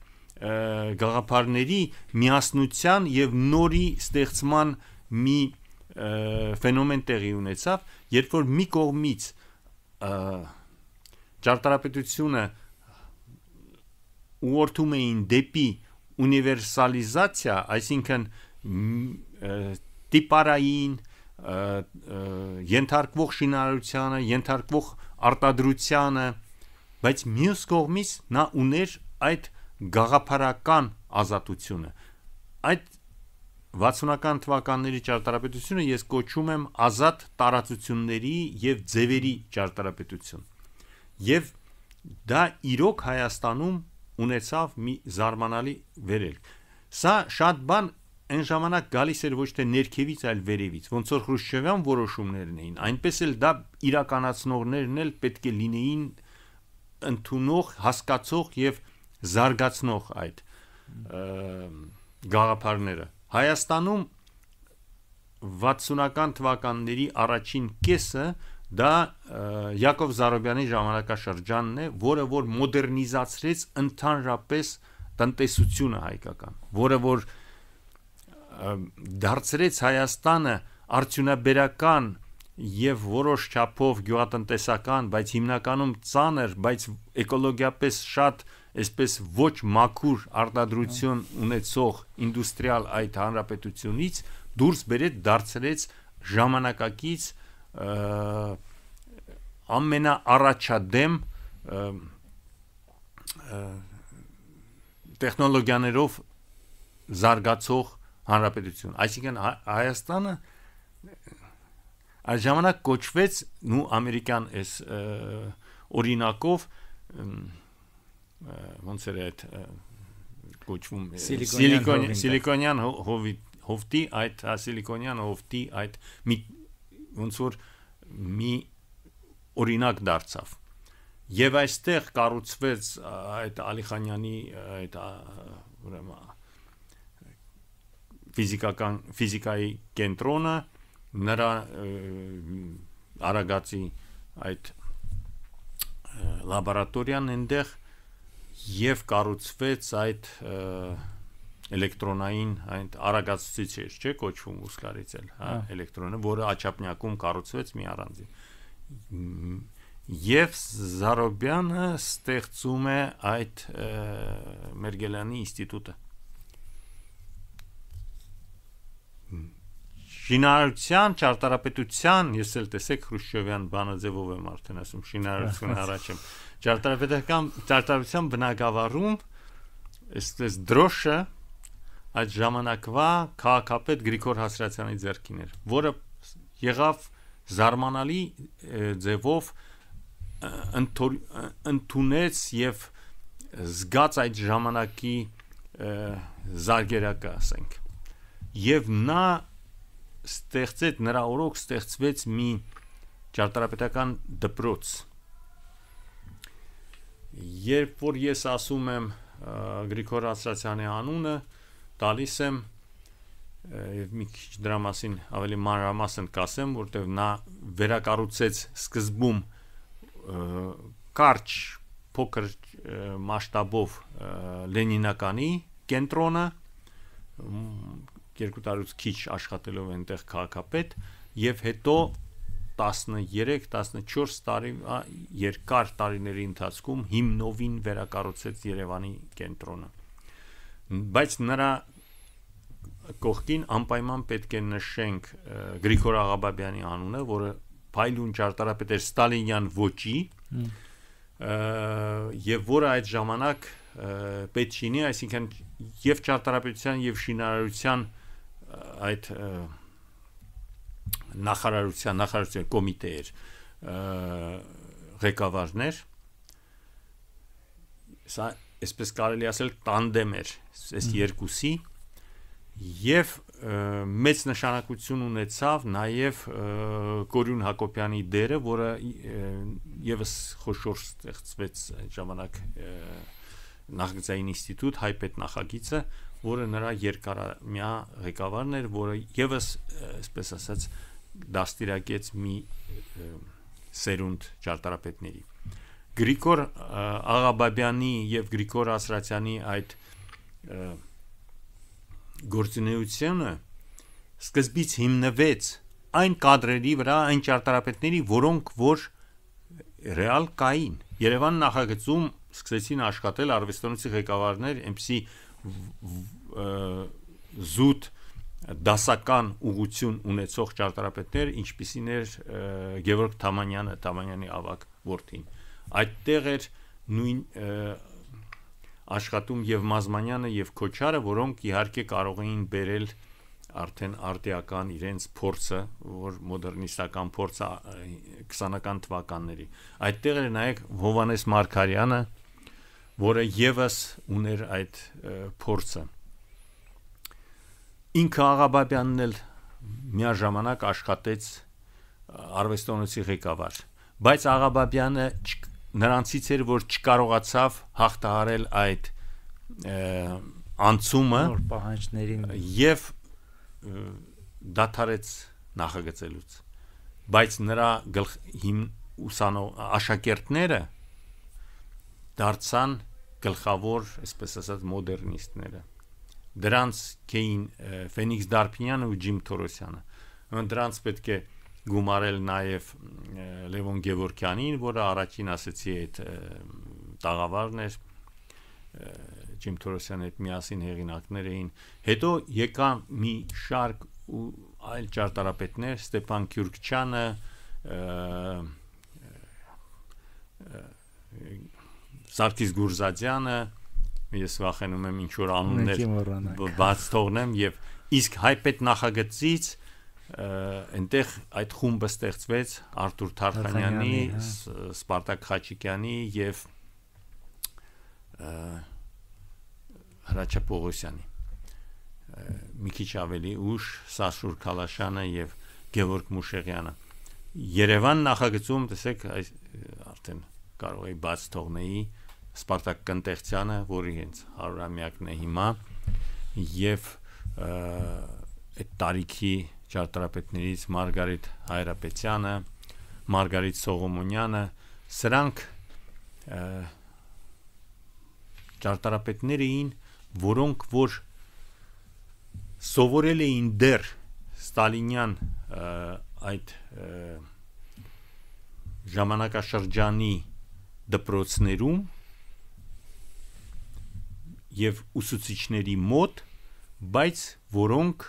գաղափարների միասնության եւ նորի ստեղծման մի ֆենոմեն տեղի ունեցավ, երբ որ մի կողմից ճարտարապետությունը ուղղորդում էին դեպի ունիվերսալիզացիա, այսինքն տիպարային ենթարկվող շինարարությանը, ենթարկվող արտադրությանը, բայց մյուս կողմից նա ուներ այդ գաղափարական ազատությունը։ Այդ 60-ական թվականների ճարտարապետությունը ես կոչում եմ ազատ տարածությունների եւ ձևերի ճարտարապետություն։ Եվ դա իրոք Հայաստանում ունեցավ մի զարմանալի վերելք։ Սա շատ բան այն ժամանակ գալիս էր ոչ թե ներքևից, այլ վերևից, ոնց որ Խրուշչովյան որոշումներն էին, այնպես էլ դա իրականացնողներն էլ պետք է լինեին ընդունող, հասկացող եւ զարգացնող այդ գաղափարները։ Հայաստանում 60-ական թվականների առաջին կեսը դա Յակով Զարոբյանի ժամանակաշրջանն է, որը որ մոդեռնիզացրեց ընդհանրապես տնտեսությունը հայկական, որը որ դարձրեց Հայաստանը արդյունաբերական եւ որոշ չափով գյուղատնտեսական, բայց հիմնականում ծանր, բայց էկոլոգիապես շատ այսպես ոչ մաքուր արտադրություն ունեցող ինդուստրիալ այդ հանրապետությունից դուրս բերեց, դարձրեց ժամանակակից ամենաառաջադեմ տեխնոլոգիաներով զարգացող հանրապետություն։ Այսինքն Հայաստանը այս ժամանակ կոչվեց նու ամերիկյան այս օրինակով ոնց էր այդ կոչվում սիլիկոնյան հովտի այդ սիլիկոնյան հովտի այդ ոնց որ մի օրինակ դարձավ եւ այստեղ կառուցվեց այդ Ալիխանյանի այդ ուրեմն ֆիզիկայի կենտրոնը նրա Արագածի այդ լաբորատորիան այնտեղ եւ կառուցվեց այդ էլեկտրոնային այդ արագացուցիչ չէ կոչվում ուսկարից էլ, հա, էլեկտրոնը, որը Աչափնյակում կառուցվեց մի առանձին։ Եվ Զարոբյանը ստեղծում է այդ Մերգելյանի ինստիտուտը։ Շինարարության, ճարտարապետության, ես էլ տեսեք Խրուշչովյան բանը ձևով եմ արդեն ասում, շինարարությունը առաջ եմ։ Ճարտարապետության բնագավառում այսպես դրոշը այդ ժամանակվա քաղաքապետ Գրիգոր Հասրացյանի ձեռքին էր, որը եղավ զարմանալի ձևով ընդունեց եւ զգաց այդ ժամանակի զարգերակը, ասենք։ Եվ նա ստեղծեց, նրա օրոք ստեղծվեց մի ճարտարապետական դպրոց։ Երբ որ ես ասում եմ Գրիգոր Հասրացյանի անունը, տալիս եմ եւ մի քիչ դրա մասին ավելի մանրամասն կասեմ, որտեղ նա վերակառուցեց սկզբում կարճ փոքր մասշտաբով Լենինականի կենտրոնը 2 տարուց քիչ աշխատելով այնտեղ քաղաքապետ եւ հետո 13-14 տարի երկար տարիների ընթացքում հիմնովին վերակառուցեց Երևանի կենտրոնը։ Բայց նրա կողքին անպայման պետք է նշենք Գրիգոր Աղաբաբյանի անունը, որը փայլուն ճարտարապետ էր ստալինյան ոճի եւ որը այդ ժամանակ պետչինի, այսինքն եւ ճարտարապետության եւ շինարարության այդ նախարարության կոմիտեեր ղեկավարներ, սա այսպես կարելի ասել տանդեմ էր այս երկուսի եւ մեծ նշանակություն ունեցավ նաեւ Կորյուն Հակոբյանի դերը, որը եւս խոշոր ստեղծվեց այդ ժամանակ նախագծային ինստիտուտ հայպետ նախագիծը, որը նրա երկարամյա ղեկավարն էր, որը եւս այսպես ասած դաստիարակեց մի սերունդ ճարտարապետների։ Գրիգոր Աղաբաբյանի եւ Գրիգոր Ասրատյանի այդ գործունեությունը սկզբից հիմնվեց այն կադրերի վրա, այն ճարտարապետների, որոնք որ ռեալ կային։ Երևան նախագծում սկսեցին աշխատել արվեստանոցի ղեկավարներ, այնպիսի զուտ դասական ուղղություն ունեցող ճարտարապետներ, ինչպիսին էր Գևորգ Թամանյանը, Թամանյանի ավագ որդին։ Այդտեղ էր նույն աշխատում եւ Մազմանյանը եւ Քոչարը, որոնք իհարկե կարող էին բերել արդեն արտիական իրենց փորձը, որ մոդեռնիստական փորձը 20-ական թվականների։ Այդտեղ էր նայեք Հովանես Մարգարյանը, որը եւս ուներ այդ փորձը։ ինքը Աղաբաբյանն էլ միաժամանակ աշխատեց արվեստանոցի ղեկավար, բայց Աղաբաբյանը նրանցից էր, որ չկարողացավ հաղթահարել այդ անցումը պահանջներին եւ դադարեց նախագծելուց, բայց նրա աշակերտները դարձան գլխավոր, այսպես ասած, մոդեռնիստները։ Դրանց կեին Ֆենիքս Դարփինյանը ու Ջիմ Թորոսյանը։ Դրանց պետք է գումարել նաև Լևոն Գևորգյանին, որը առաջին ասեցի այդ տաղավարն էր, Ջիմ Թորոսյանի հետ միասին հեղինակներ էին։ Հետո եկան մի շարք ու այլ ճարտարապետներ, Ստեփան Քյուրքչյանը, Սարգիս Գուրզադյանը, ես վախենում եմ ինչ որ անուններ բաց թողնեմ, եւ իսկ հայպետ նախագծից այնտեղ այդ խումբը ստեղծվեց Արթուր Թարխանյանի, Սպարտակ Խաչիկյանի եւ Հրաչյա Պողոսյանի, մի քիչ ավելի ուշ Սաշուր Քալաշյանը եւ Գևորգ Մուշեղյանը։ Երևան նախագծում տեսեք արդեն կարող էի բաց թողնեի Սպարտակ Կնտեղցյանը, որի հենց 100-ամյակն է հիմա, եւ այդ տարիքի ճարտարապետներից Մարգարիտ Հայրապետյանը, Մարգարիտ Սողոմոնյանը, սրանք ճարտարապետներ էին, որոնք որ սովորել էին դեռ Ստալինյան այդ ժամանակաշրջանի դպրոցներում եւ ուսուցիչների մոտ, բայց որոնք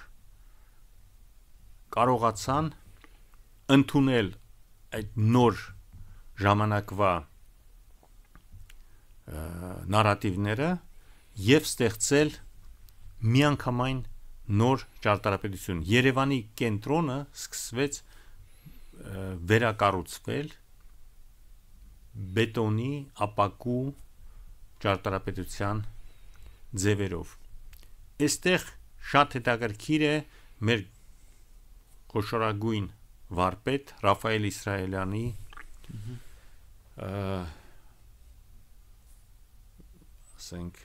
կարողացան ընդունել այդ նոր ժամանակվա նարատիվները եւ ստեղծել միանգամայն նոր ճարտարապետություն։ Երևանի կենտրոնը սկսվեց վերակառուցվել բետոնի, ապակու ճարտարապետության ձևերով։ Այստեղ շատ հետաքրքիր է մեր խոշորագույն վարպետ Ռաֆայել Իսրայելյանի ասենք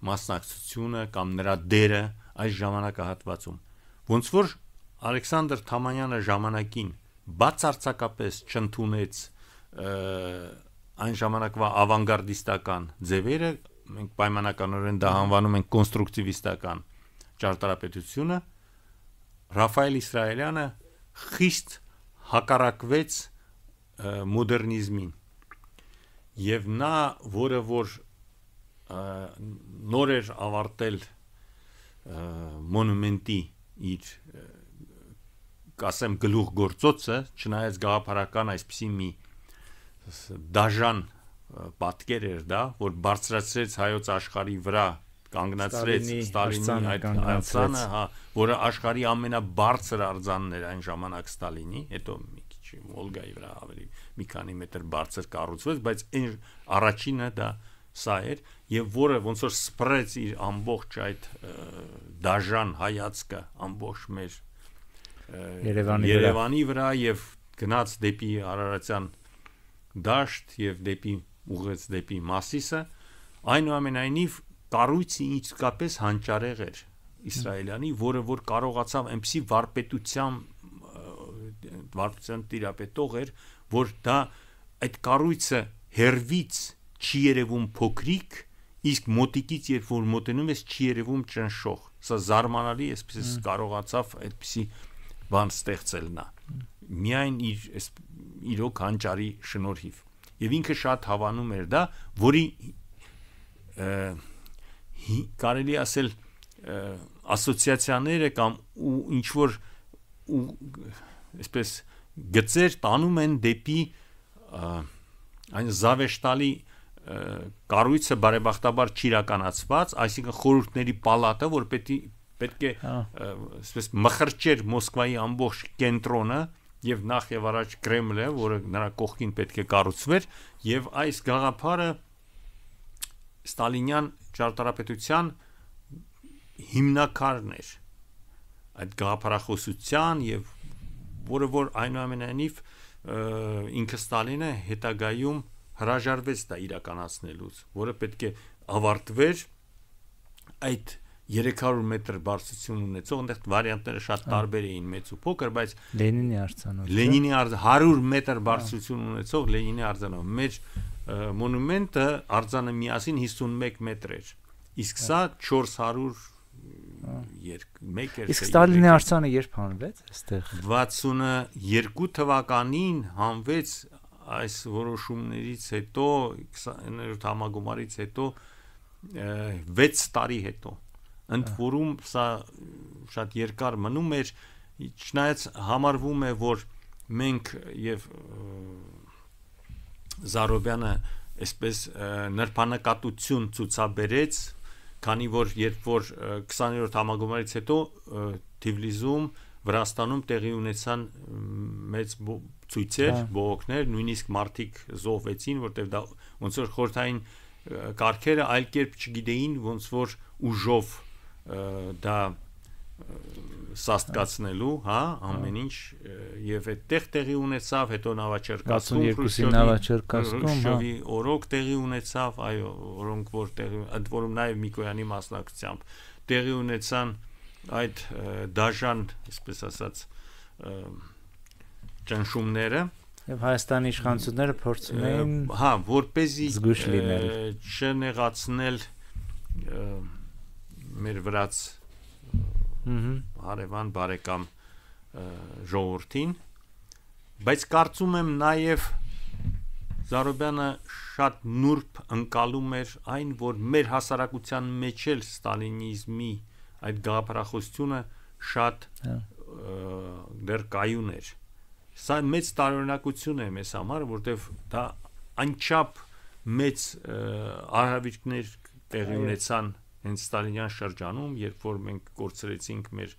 մասնակցությունը կամ նրա դերը այս ժամանակահատվածում, ոնց որ Ալեքսանդր Թամանյանը ժամանակին բացարձակապես չընդունեց այն ժամանակվա ավանգարդիստական ձևերը, մենք պայմանականորեն դա անվանում ենք կոնստրուկտիվիստական ճարտարապետությունը, Ռաֆայել Իսրայելյանը խիստ հակառակվեց մոդեռնիզմին եւ նա, որը որ նոր էր ավարտել մոնումենտի իր կասեմ գլուխ գործոցը, չնայած գաղափարական այսպիսի մի դաժան պատկեր էր դա, որ բարձրացրեց հայոց աշխարհի վրա, կանգնացրեց Ստալինի այդ արձանը, որը աշխարհի ամենաբարձր արձանն էր այն ժամանակ Ստալինի, հետո մի քիչ Վոլգայի վրա ավելի մի քանի մետր բարձր կառուցվեց, բայց այն առաջինը դա սա էր, եւ որը ոնց որ սփռեց իր ամբողջ այդ դաժան հայացքը ամբողջ մեր Երևանի վրա եւ գնաց դեպի Արարատյան դաշտ եւ ուղղեց դեպի Մասիսը, այնուամենայնիվ կառույցը իսկապես հանճարեղ էր Իսրայելյանի, որը որ կարողացավ այնպիսի վարպետության տիրապետող էր, որ դա այդ կառույցը հերվից չի երևում փոքրիկ, իսկ մոտիկից երբ որ մոտենում ես չի երևում ճնշող։ Սա զարմանալի, այսպես կարողացավ այդպիսի բան ստեղծել նա։ Միայն իրոք հանճարի շնորհիվ։ Եվ ինքը շատ հավանում էր դա, որի կարելի ասել ասոցիացիաները կամ ինչ որ այսպես գծեր տանում են դեպի այն զավեշտալի կառույցը բարեբախտաբար չիրականացված, այսինքն խորհուրդների պալատը, որ պետք է այսպես մխրճեր Մոսկվայի ամբողջ կենտրոնը եւ նախ եւ առաջ Կրեմլը, որը նրա կողքին պետք է կառուցվեր, եւ այս գաղափարը Ստալինյան ճարտարապետության հիմնակարն էր, այդ գաղափարախոսության եւ որը որ այնուամենայնիվ ինքը Ստալինը հետագայում հրաժարվեց դա իրականացնելուց, որը պետք է ավարտվեր այդ 300 մետր բարձրություն ունեցող, այնտեղ վարիանտները շատ տարբեր էին, մեծ ու փոքր, բայց Լենինի արձանով 100 մետր բարձրություն ունեցող Լենինի արձանով, մեր մոնումենտը արձանը միասին 51 մետր էր, իսկ սա 400 Իսկ Ստալինի արձանը երբ հանվեց այստեղ 62 թվականին հանվեց այս որոշումներից հետո 20-րդ համագումարից հետո 6 տարի հետո ընդ որում սա շատ երկար մնում էր չնայած համարվում է որ մենք եւ Զարոբյանը այսպես նրբանակատություն ցուցաբերեց քանի որ երբ որ 20-րդ համագումարից հետո Թիֆլիսում Վրաստանում տեղի ունեցան մեծ ցույցեր, բողոքներ, նույնիսկ մարդիկ զոհվեցին, որտեղ դա ոնց որ խորհրդային կարգերը այլ կերպ չգիտեին, ոնց որ ուժով դա սաստկացնելու, հա, ամեն ինչ եւ այդտեղ տեղի ունեցավ, հետո Նավաչերկասկում, Խրուշչովի օրոք տեղի ունեցավ, այո, որոնք որ տեղի, ընդ որում նաեւ Միկոյանի մասնակցությամբ տեղի ունեցան այդ դաժան, այսպես ասած, ճնշումները եւ Հայաստանի իշխանությունները փորձում էին հա, որպեսզի զգույշ լինել չնեղացնել մեր վրաց հարևան բարեկամ ժողովրդին, բայց կարծում եմ նաև Զարոբյանը շատ նուրբ ընկալում էր այն, որ մեր հասարակության մեջ էլ ստալինիզմի այդ գաղափարախոսությունը շատ դեռ կայուն էր։ Սա մեծ տարօրինակություն է մեզ համար, որտեղ դա անչափ մեծ արհավիրքներ տեղի ունեցան հենց Ստալինյան շրջանում, երբ որ մենք կորցրեցինք մեր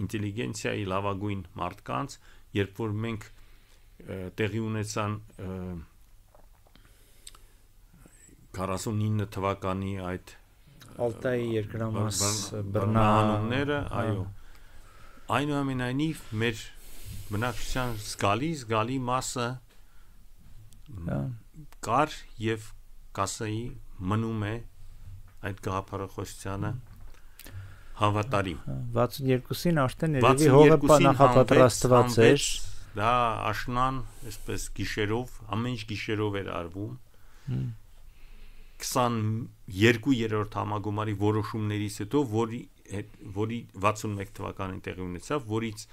ինտելիգենցիայի լավագույն մարդկանց, երբ որ մենք տեղի ունեցան 49 թվականի այդ Ալտայի երկրամաս բռնահանումները, այո, այնուամենայնիվ մեր բնակչության զգալի մասը կար եւ կասայի մնում է այդ գաղափարախոսությանը հավատարիմ 62-ին արդեն երևի հողը նախապատրաստված էր դա աշնան այսպես գիշերով ամեն ինչ գիշերով էր արվում 22-րդ համագումարի որոշումներից հետո որի 61 թվականին տեղի ունեցավ որից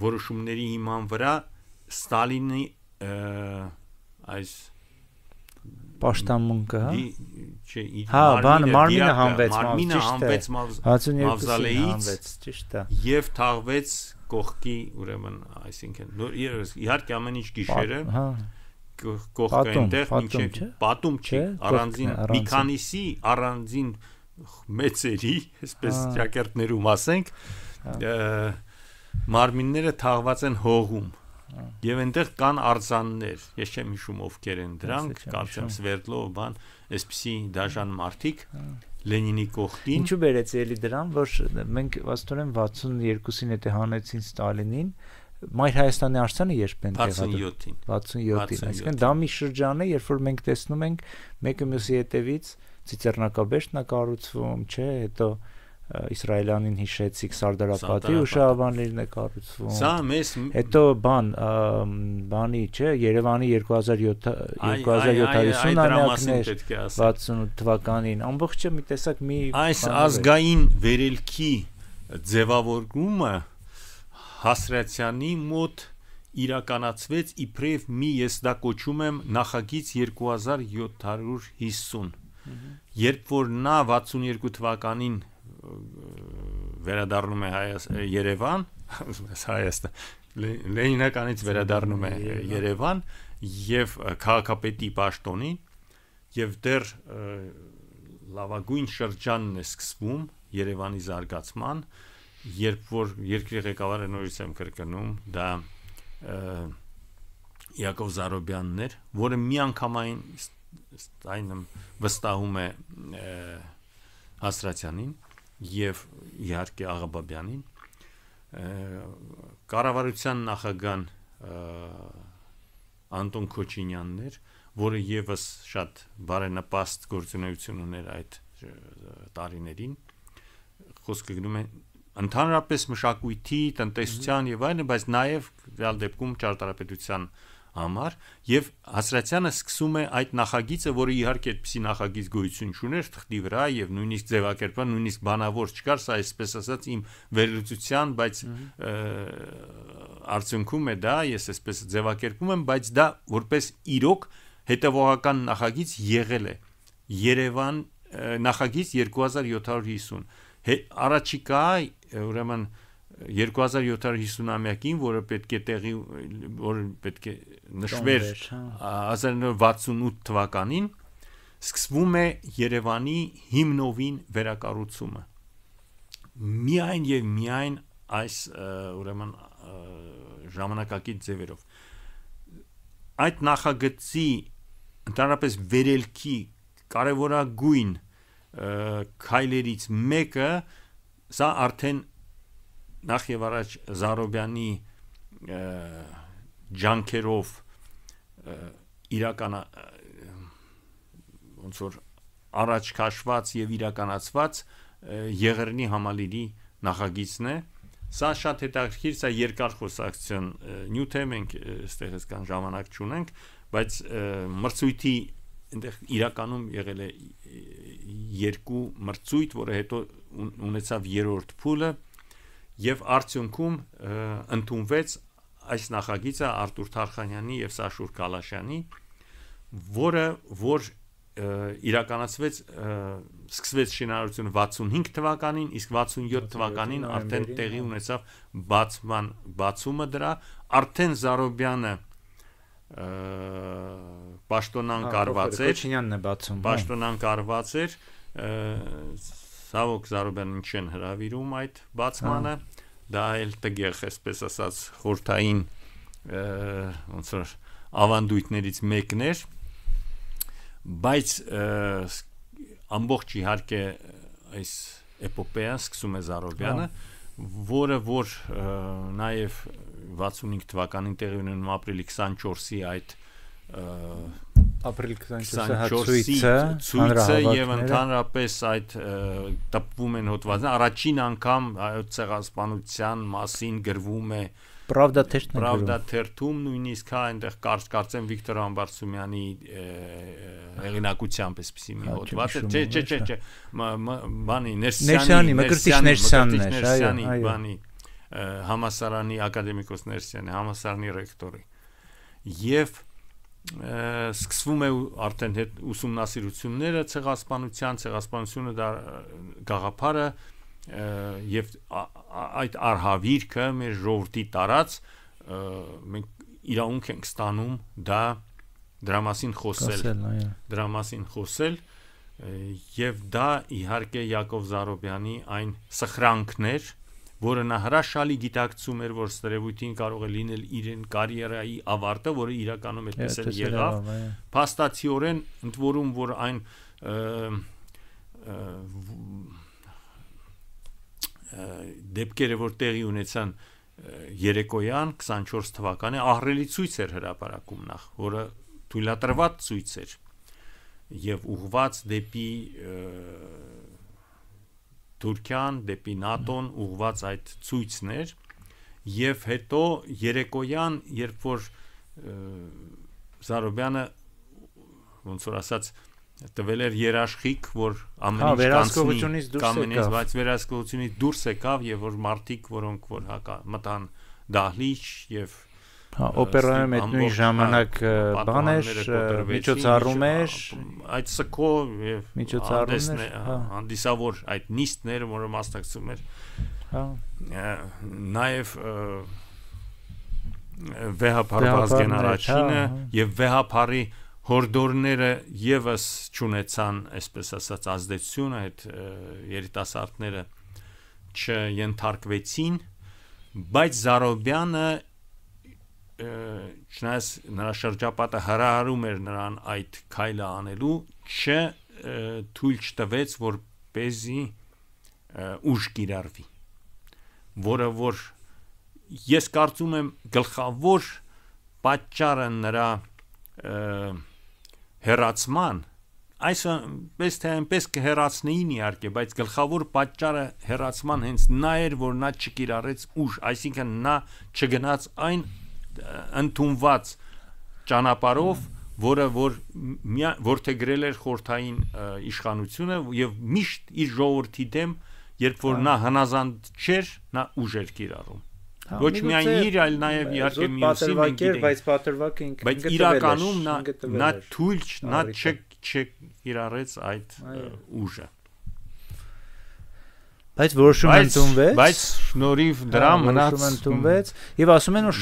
որոշումների հիման վրա Ստալինի այս պաշտամունքը հա բան մարմինը հանվեց մավզալեից ճիշտ է եւ թաղվեց կողքի ուրեմն այսինքն իհարկե ամեն ինչ գիշերը կողքը այնտեղ մինչև պատում չի առանձին մի քանիսի առանձին մեծերի այսպես ճակերտներում ասենք մարմինները թաղված են հողում եւ այնտեղ կան արձաններ ես չեմ հիշում ովքեր են դրանք կարծեմ Սվերդլով բան այսպիսի դաժան մարդիկ Լենինի կողքին ինչու բերեց էլի դրան որ մենք վաստորեն 62-ին եթե հանեցին Ստալինին Մայր Հայաստանի արձանը երբ են տեղադրել 67-ին այսինքն դա մի շրջան է երբ որ մենք տեսնում ենք մեկը մյուսի հետևից ծիծեռնակաբեշտն է կառուցվում չէ հետո Իսրայելյանին հիշեցիք Սարդարապետի հուշահամալիրն է կառուցվում սա մեզ հետո բանի չէ Երևանի 2750-ամյակներ 68 թվականին ամբողջը մի տեսակ մի այս ազգային վերելքի ձևավորումը Հասրացյանի մոտ իրականացվեց իբրև մի ես դա կոչում եմ նախագիծ 2750 երբ որ նա 62 թվականին վերադառնում է Երևան Հայաստան Լենինականից վերադառնում է Երևան եւ քաղաքապետի պաշտոնին եւ դեռ լավագույն շրջանն է սկսվում Երևանի զարգացման երբ որ երկրի ղեկավարը նորից եմ կրկնում դա Յակով Զարոբյանն էր որը միանգամայն այն վստահում է Հասրացյանին եւ իհարկե Աղաբաբյանին կառավարության նախագահան Անտոն Քոչինյանն էր, որը եւս շատ բարենպաստ գործունեություն ուներ այդ տարիներին, խոսքը գնում է ընդհանրապես մշակույթի, տնտեսության եւ այլն, բայց նաեւ ռեալ դեպքում ճարտարապետության համար եւ Հասրատյանը սկսում է այդ նախագիծը, որը իհարկե այդպիսի նախագիծ գոյություն չուներ թղթի վրա եւ նույնիսկ ձևակերպան, նույնիսկ բանավոր չկար, սա այսպես ասած իմ վերլուծության, բայց արդյունքում է դա, ես այսպես ձևակերպում եմ, բայց դա որպես իրոք հետևողական նախագիծ եղել է Երևան նախագիծ 2750 առաջիկա ուրեմն 2750-ամյակին, որը պետք է տեղի, որը պետք է նշվեր 1968 թվականին, սկսվում է Երևանի հիմնովին վերակառուցումը։ Միայն եւ միայն այս ուրեմն ժամանակակից ձևերով։ Այդ նախագծի ընդհանրապես վերելքի կարևորագույն քայլերից մեկը սա արդեն նախ եւ առաջ Զարոբյանի ջանքերով ոնց որ առաջ քաշված եւ իրականացված Եղեռնի համալիրի նախագիծն է, սա շատ հետաքրքիր, սա երկար խոսակցություն նյութ է, մենք այստեղ այսքան ժամանակ չունենք, բայց մրցույթի այնտեղ իրականում եղել է երկու մրցույթ, որը հետո ունեցավ երրորդ փուլը եւ արդյունքում ընդունվեց այս նախագիծը Արտուր Թարխանյանի եւ Սաշուր Կալաշյանի, որ իրականացվեց սկսվեց շինարարությունը 65 թվականին, իսկ 67 թվականին արդեն տեղի ունեցավ բացումը դրա, արդեն Զարոբյանը պաշտոնան կարված էր, Քոչինյանն է բացում, պաշտոնան կարված էր, Սավոք Զարոբյանին չեն հրավիրում այդ բացմանը, դա էլ տգեղ, այսպես ասած, խորթային ոնց որ ավանդույթներից մեկն էր, բայց ամբողջ իհարկե այս էպոպեան սկսում է Զարոբյանը, որը որ նաև 65 թվականին տեղի ունենում ապրիլի 24-ի այդ ապրիլի 24-ի ցույցը եւ ընդհանրապես այդ տպվում են հոդվածները, առաջին անգամ այդ ցեղասպանության մասին գրվում է Pravda թերթում, նույնիսկ այնտեղ կարծեմ Վիկտոր Ամբարձումյանի հեղինակությամբ էսպիսի մի հոդված է, չէ, բանի Ներսյանի, Ներսյանի, բանի համասարանի ակադեմիկոս Ներսյանի, համասարանի ռեկտորի եւ սկսվում է արդեն հետ ուսումնասիրությունները ցեղասպանությունը դա գաղափարը եւ այդ արհավիրքը մեր ժողովրդի տարած մենք իրավունք ենք ստանում դրա մասին խոսել եւ դա իհարկե Յակով Զարոբյանի այն սխրանքներ, որը նա հրաշալի գիտակցում էր, որ ստերեոտիպին կարող է լինել իրեն կարիերայի ավարտը, որը իրականում այդպես էլ եղավ, փաստացիորեն ընդ որում որ այն դեպքերը որ տեղի ունեցան երեկոյան 24 թվականի ահռելի ցույց էր հրապարակում նախ, որը թույլատրված ցույց էր եւ ուղղված դեպի Թուրքիան, դեպի ՆԱՏՕ-ն ուղղված այդ ցույցներ եւ հետո երեկոյան, երբ որ Զարոբյանը ոնց որ ասած տվել էր երաշխիք, որ ամեն ինչ կանցնի, բայց վերահսկողությունից դուրս եկավ եւ որ մարդիկ, որոնք որ մտան դահլիճ եւ օպերայում այդ նույն ժամանակ բան էր, միջոցառում էր, այդ սքո եւ միջոցառումներ, հանդիսավոր այդ նիստները, որը մասնակցում էր, նաեւ վեհապար Վազգեն առաջինը եւ վեհապարի հորդորները եւս չունեցան, այսպես ասած, ազդեցություն, այդ երիտասարդները չենթարկվեցին, բայց Զարոբյանը չնայած նրա շրջապատը հրահարում էր նրան այդ քայլը անելու, թույլ չտվեց, որպեսզի ուժ կիրառվի, որը որ ես կարծում եմ գլխավոր պատճառը նրա հեռացման այսպես թե այնպես կհեռացնեին իհարկե, բայց գլխավոր պատճառը հեռացման հենց նա էր, որ նա չկիրառեց ուժ, այսինքն նա չգնաց այն ընդունված ճանապարհով, որը որդեգրել էր խորհրդային իշխանությունը եւ միշտ իր ժողովրդի դեմ, երբ որ նա հնազանդ չէր, նա ուժ էր կիրառում։ Ոչ միայն իր, այլ նաև իհարկե մյուսի մենք գիտենք, բայց պատրվակը ինքը բայց իրականում նա թույլ չկիրառեց այդ ուժը։ Բայց որոշում ընդունվեց, բայց շնորհիվ դրա մնաց ընդունվեց եւ ասում են որ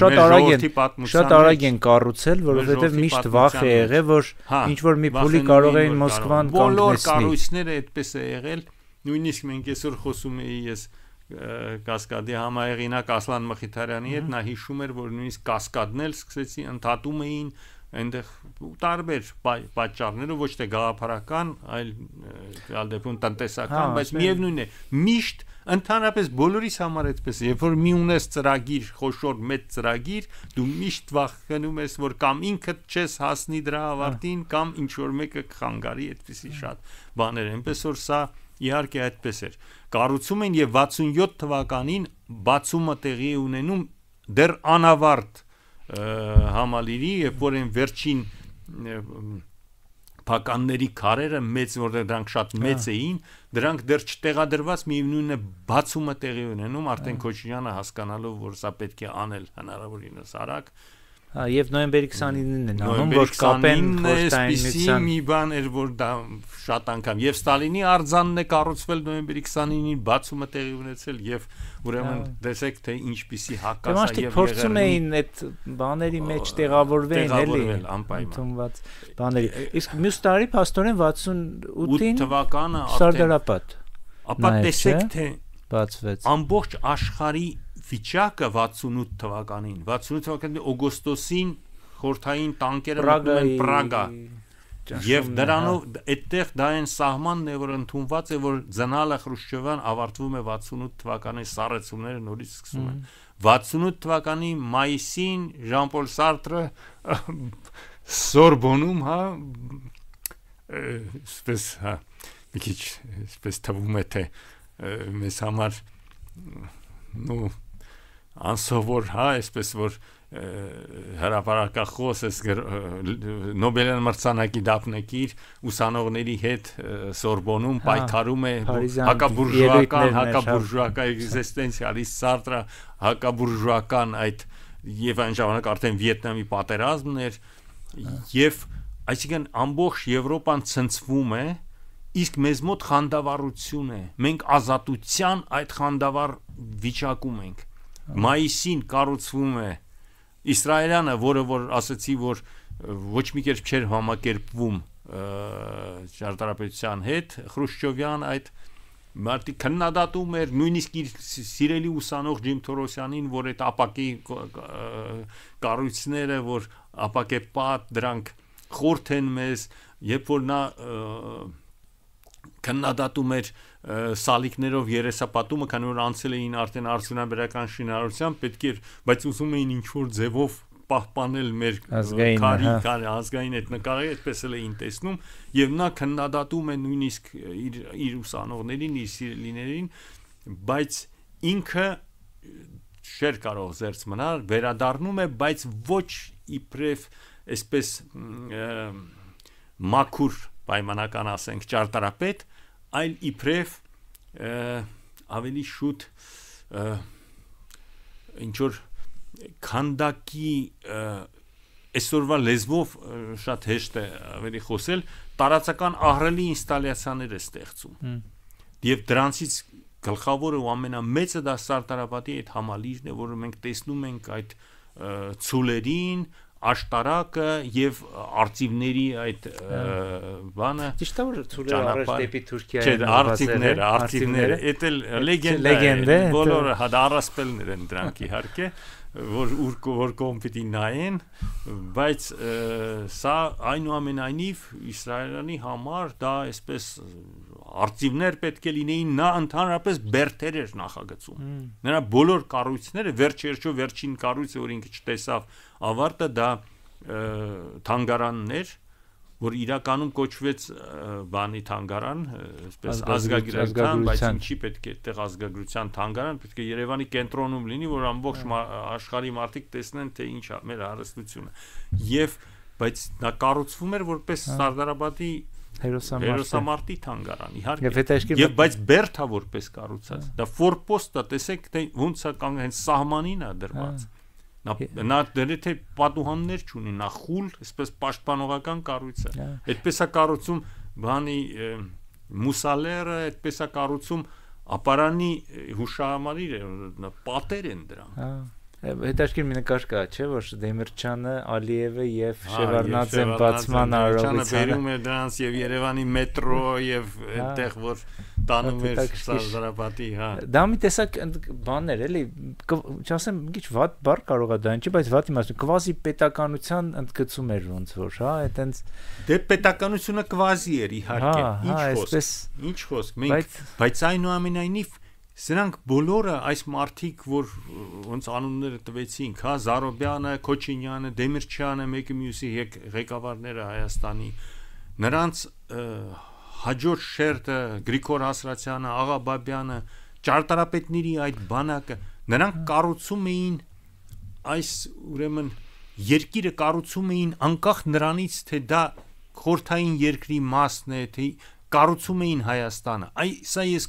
շատ արագ են կառուցել, որովհետեւ միշտ վախ է եղել, որ ինչ որ մի փուլի կարող էին Մոսկվան կանգնեցնել։ Բոլոր կառույցները այդպես է եղել, նույնիսկ մենք այսօր խոսում էի ես Կասկադի համահեղինակ Ասլան Մխիթարյանի հետ, նա հիշում էր, որ նույնիսկ Կասկադն էլ սկսեցի ընդհատում էին այնտեղ տարբեր պատճառներով, ոչ թե գաղափարական, այլ դեպքում տնտեսական, բայց միևնույն է, միշտ ընդհանրապես բոլորիս համար այդպես է, երբ որ մի ունես ծրագիր, խոշոր մեծ ծրագիր, դու միշտ վախենում ես, որ կամ ինքդ չես հասնի դրա ավարտին, կամ ինչ որ մեկը կխանգարի, այդպեսի շատ բաներ, այնպես որ սա իհարկե այդպես էր։ Կառուցում են եւ 67 թվականին բացումը տեղի ունենում դեռ անավարտ համալիրի, երբ որ այն վերջին փականների քարերը մեծ, որտեղ դրանք շատ մեծ էին, դրանք դեռ չտեղադրված, միևնույնն է բացումը տեղի ունենում, արդեն Քոչարյանը հասկանալով, որ սա պետք է անել հնարավորինս արագ, Եվ նոյեմբերի 29-ն են անում, որ կապեն խորհրդային մի բան էր, որ դա շատ անգամ եւ Ստալինի արձանն է կառուցվել նոյեմբերի 29-ին, բացումը տեղի ունեցել եւ ուրեմն տեսեք թե ինչպիսի հակասա եւ փորձում էին այդ բաների մեջ տեղավորվեն, էլի անպայման բաների։ Իսկ մյուս տարի փաստորեն 68-ին թվականը Սարդարապատ։ Ապա տեսեք թե բացվեց ամբողջ աշխարհի վիճակը 68 թվականին օգոստոսին խորհրդային տանկերը մտնում են Պրագա եւ դրանով այդտեղ դա այն սահմանն է որ ընդունված է որ զնալը Խրուշչովյան ավարտվում է 68 թվականի սառեցումները նորից սկսում են 68 թվականի մայիսին Ժան-Պոլ Սարտրը Սորբոնում այսպես մի քիչ այսպես թվում է թե մեզ համար անսովոր այսպես որ հրապարակախոս Նոբելյան մրցանակի դափնեկիր ուսանողների հետ Սորբոնում պայքարում է հակաբուրժուական էգզիստենցիալիստ Սարտրը հակաբուրժուական այդ եւ այն ժամանակ արդեն Վիետնամի պատերազմն էր եւ այսինքն ամբողջ Եվրոպան ցնցվում է իսկ մեզ մոտ խանդավառություն է մենք ազատության այդ խանդավառ վիճակում ենք մայիսին կառուցվում է Իսրայելյանը, որը որ ասացի, որ ոչ մի կերպ չէր համակերպվում ճարտարապետության հետ, Խրուշչովյան այդ մարտի քննադատում էր նույնիսկ իր սիրելի ուսանող Ջիմ Թորոսյանին, որ այդ ապակի կառույցները, որ ապակեպատ դրանք խորթ են մեզ, երբ որ նա քննադատում էր սալիկներով երեսապատումը, քանի որ անցել էին արդեն արդյունաբերական շինարարության, պետք էր, բայց ուզում էին ինչ-որ ձևով պահպանել մեր ազգային այդ նկարը, այդպես էլ էին տեսնում, եւ նա քննադատում է նույնիսկ իր ուսանողներին, իր սիրելիներին, բայց ինքը չէր կարող զերծ մնալ, վերադառնում է, բայց ոչ իբրև այսպես մաքուր պայմանական ասենք ճարտարապետ, այլ իբրև ավելի շուտ ինչ որ քանդակի այսօրվա լեզվով շատ հեշտ է ավելի խոսել տարածական ահռելի ինստալյացիաներ է ստեղծում եւ դրանցից գլխավորը ու ամենամեծը դա Սարդարապետի այդ համալիրն է որը մենք տեսնում ենք այդ ցուլերին աշտարակը եւ արծիվների այդ բանը ճիշտ է որ ցուլերը առաջ դեպի Թուրքիա են արծիվները էդ էլ լեգենդա է բոլորը առասպելներ են դրանք իհարկե որ կողմ պիտի նայեն բայց սա այնուամենայնիվ Իսրայելյանի համար դա այսպես արծիվներ պետք է լինեին, նա ընդհանրապես բերդեր էր նախագծում։ Նրա բոլոր կառույցները վերջին կառույցը, որ ինքը չտեսավ ավարտը, դա թանգարաններ, որ իրականում կոչվեց բանի թանգարան, այսպես ազգագրական, բայց ինչի պետք է այդտեղ ազգագրության թանգարան, պետք է Երևանի կենտրոնում լինի, որ ամբողջ աշխարհի մարդիկ տեսնեն, թե ինչ է մեր հարստությունը։ Եվ բայց նա կառուցվում էր որպես Սարդարաբադի հերոսամարտի թանգարան, իհարկե։ Եվ բայց բերդա որպես կառուցած։ Դա ֆորպոստա, տեսեք, թե ոնց է կանգ հենց սահմանին է դրված։ Նա դեռ թե պատուհաններ չունի, նա խուլ, այսպես պաշտպանողական կառույց է։ Այդպես է կառուցում բանի մուսալերը, այդպես է կառուցում ապարանի հուշահամալիրը, պատեր են դրան։ Հետաքրքիր մի նկար կա, չէ՞, որ Դեմիրճյանը, Ալիևը եւ Շևարդնաձեն բացման արարողությանը բերում է դրանց եւ Երևանի մետրո եւ այդտեղ որ տանում էր Սարդարապետի, հա։ Դա մի տեսակ բաներ էլի, չասեմ, մի քիչ վատ բառ կարող է դա, ինչի, բայց վատ իմաստուն, կվազի պետականության ընդգծում էր ոնց որ, հա, այտենց դե պետականությունը կվազի էր իհարկե, ինչ խոսք, մենք, բայց այնուամենայնիվ սրանք բոլորը այս մարդիկ, որ ոնց անունները տվեցինք, հա, Զարոբյանը, Քոչինյանը, Դեմիրճյանը, մեկը մյուսի ղեկավարները Հայաստանի, նրանց հաջորդ շերտը, Գրիգոր Հասրացյանը, Աղա Բաբյանը, ճարտարապետների այդ բանակը, նրանք կառուցում էին այս ուրեմն երկիրը կառուցում էին անկախ նրանից, թե դա խորհրդային երկրի մասն է, թե կառուցում էին Հայաստանը։ Սա ես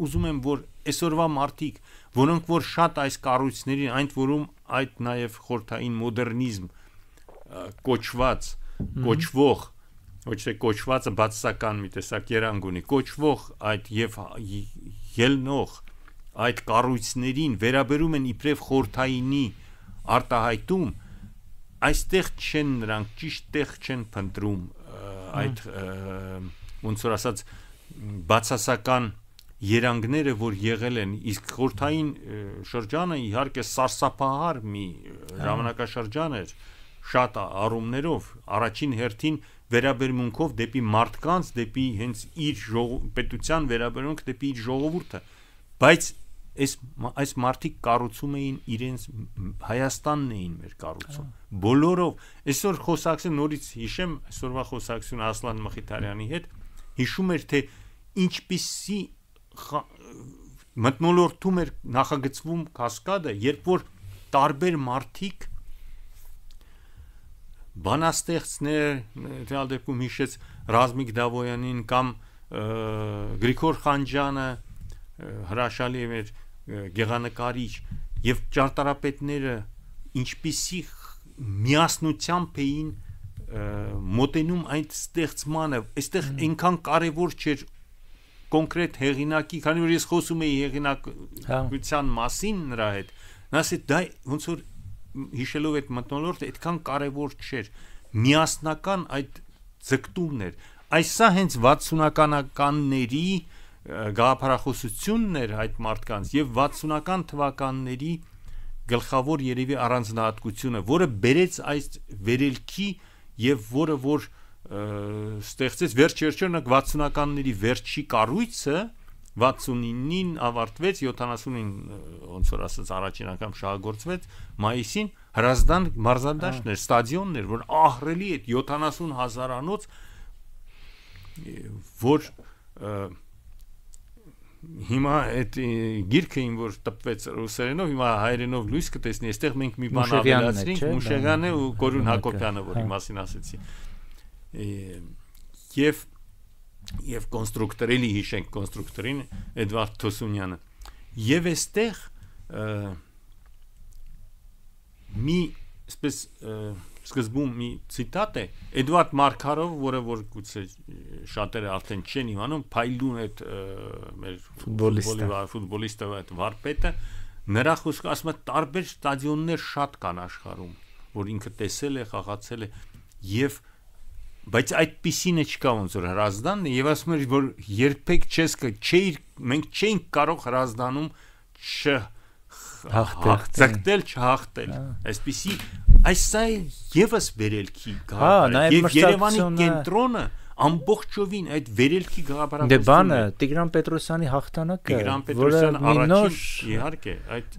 ուզում եմ, որ այսօրվա մարդիկ, որոնք որ շատ այս կառույցներին, այնդ որում այդ նաև խորհրդային մոդեռնիզմ կոչվող, ոչ թե կոչվածը բացասական մի տեսակ երանգ ունի, կոչվող այդ եւ ելնող այդ կառույցներին վերաբերում են իբրև խորհրդայինի արտահայտում, այստեղ չեն նրանք ճիշտ տեղ չեն փնտրում այդ ոնց որ ասած բացասական երանգները, որ եղել են, իսկ խորհրդային շրջանը իհարկե սարսափահար մի ժամանակաշրջան էր, շատ առումներով, առաջին հերթին վերաբերմունքով դեպի մարդկանց, դեպի հենց իր պետության վերաբերմունք դեպի իր ժողովուրդը, բայց այս մարդիկ կառուցում էին իրենց Հայաստանն էին մեր կառուցում, բոլորով, այսօր խոսակցում նորից հիշեմ, այսօրվա խոսակցությունը Ասլան Մխիթարյանի հետ, հիշում էր, թե ինչպիսի մթնոլորտում էր նախագծվում կասկադը, երբ որ տարբեր մարդիկ բանաստեղծներ, դեպի դեպքում հիշեց Ռազմիկ Դավոյանին կամ Գրիգոր Խանջյանը, հրաշալի էր գեղանկարիչ եւ ճարտարապետները ինչպիսի միասնությամբ էին մոտենում այդ ստեղծմանը, այստեղ այնքան կարևոր չէր կոնկրետ հեղինակի, քանի որ ես խոսում էի հեղինակության մասին նրա հետ, նա ասեց դա ոնց որ հիշելով այդ մթնոլորտը այդքան կարևոր չէր, միասնական այդ ձգտումն էր, այսա հենց 60-ականների գաղափարախոսությունն էր այդ մարդկանց եւ 60-ական թվականների գլխավոր երևի առանձնահատկությունը, որը բերեց այս վերելքի եւ որը որ ստեղծեց վերջ-վերջորնակ 60-ականների վերջի կառույցը 69-ին ավարտվեց 70-ին ոնց որ ասած առաջին անգամ շահագործվեց մայիսին Հրազդան մարզադաշտներ, ստադիոններ, որ ահռելի է 70,000-անոց, որ հիմա այդ գիրքը ին որ տպվեց ռուսերենով, հիմա հայերենով լույս կտեսնի, այստեղ մենք մի բան ավելացրինք, Մուշեղյանը ու Կորուն Հակոբյանը, որի մասին ասեցի։ Եվ կոնստրուկտորին հիշենք կոնստրուկտորին Էդվարդ Թոսունյանը։ Եվ այստեղ մի այսպես սկզբում մի ցիտատ է Էդվարդ Մարկարով, որը որ գուցե շատերը արդեն չեն իմանում, Փայլուն այդ մեր ֆուտբոլիստը այդ վարպետը, նրա խոսքը ասում է տարբեր ստադիոններ շատ կան աշխարհում, որ ինքը տեսել է, խաղացել է եւ բայց այդպիսինը չկա ոնց որ Հրազդանն է եւ ասում էր որ երբեք մենք չէինք կարող Հրազդանում հաղթել չհաղթել այսպիսի այս սա եւս վերելքի գաղափար եւ Երևանի կենտրոնը ամբողջովին այդ վերելքի գաղափարը դե բանը Տիգրան Պետրոսյանի հաղթանակը որը առաջին իհարկե այդ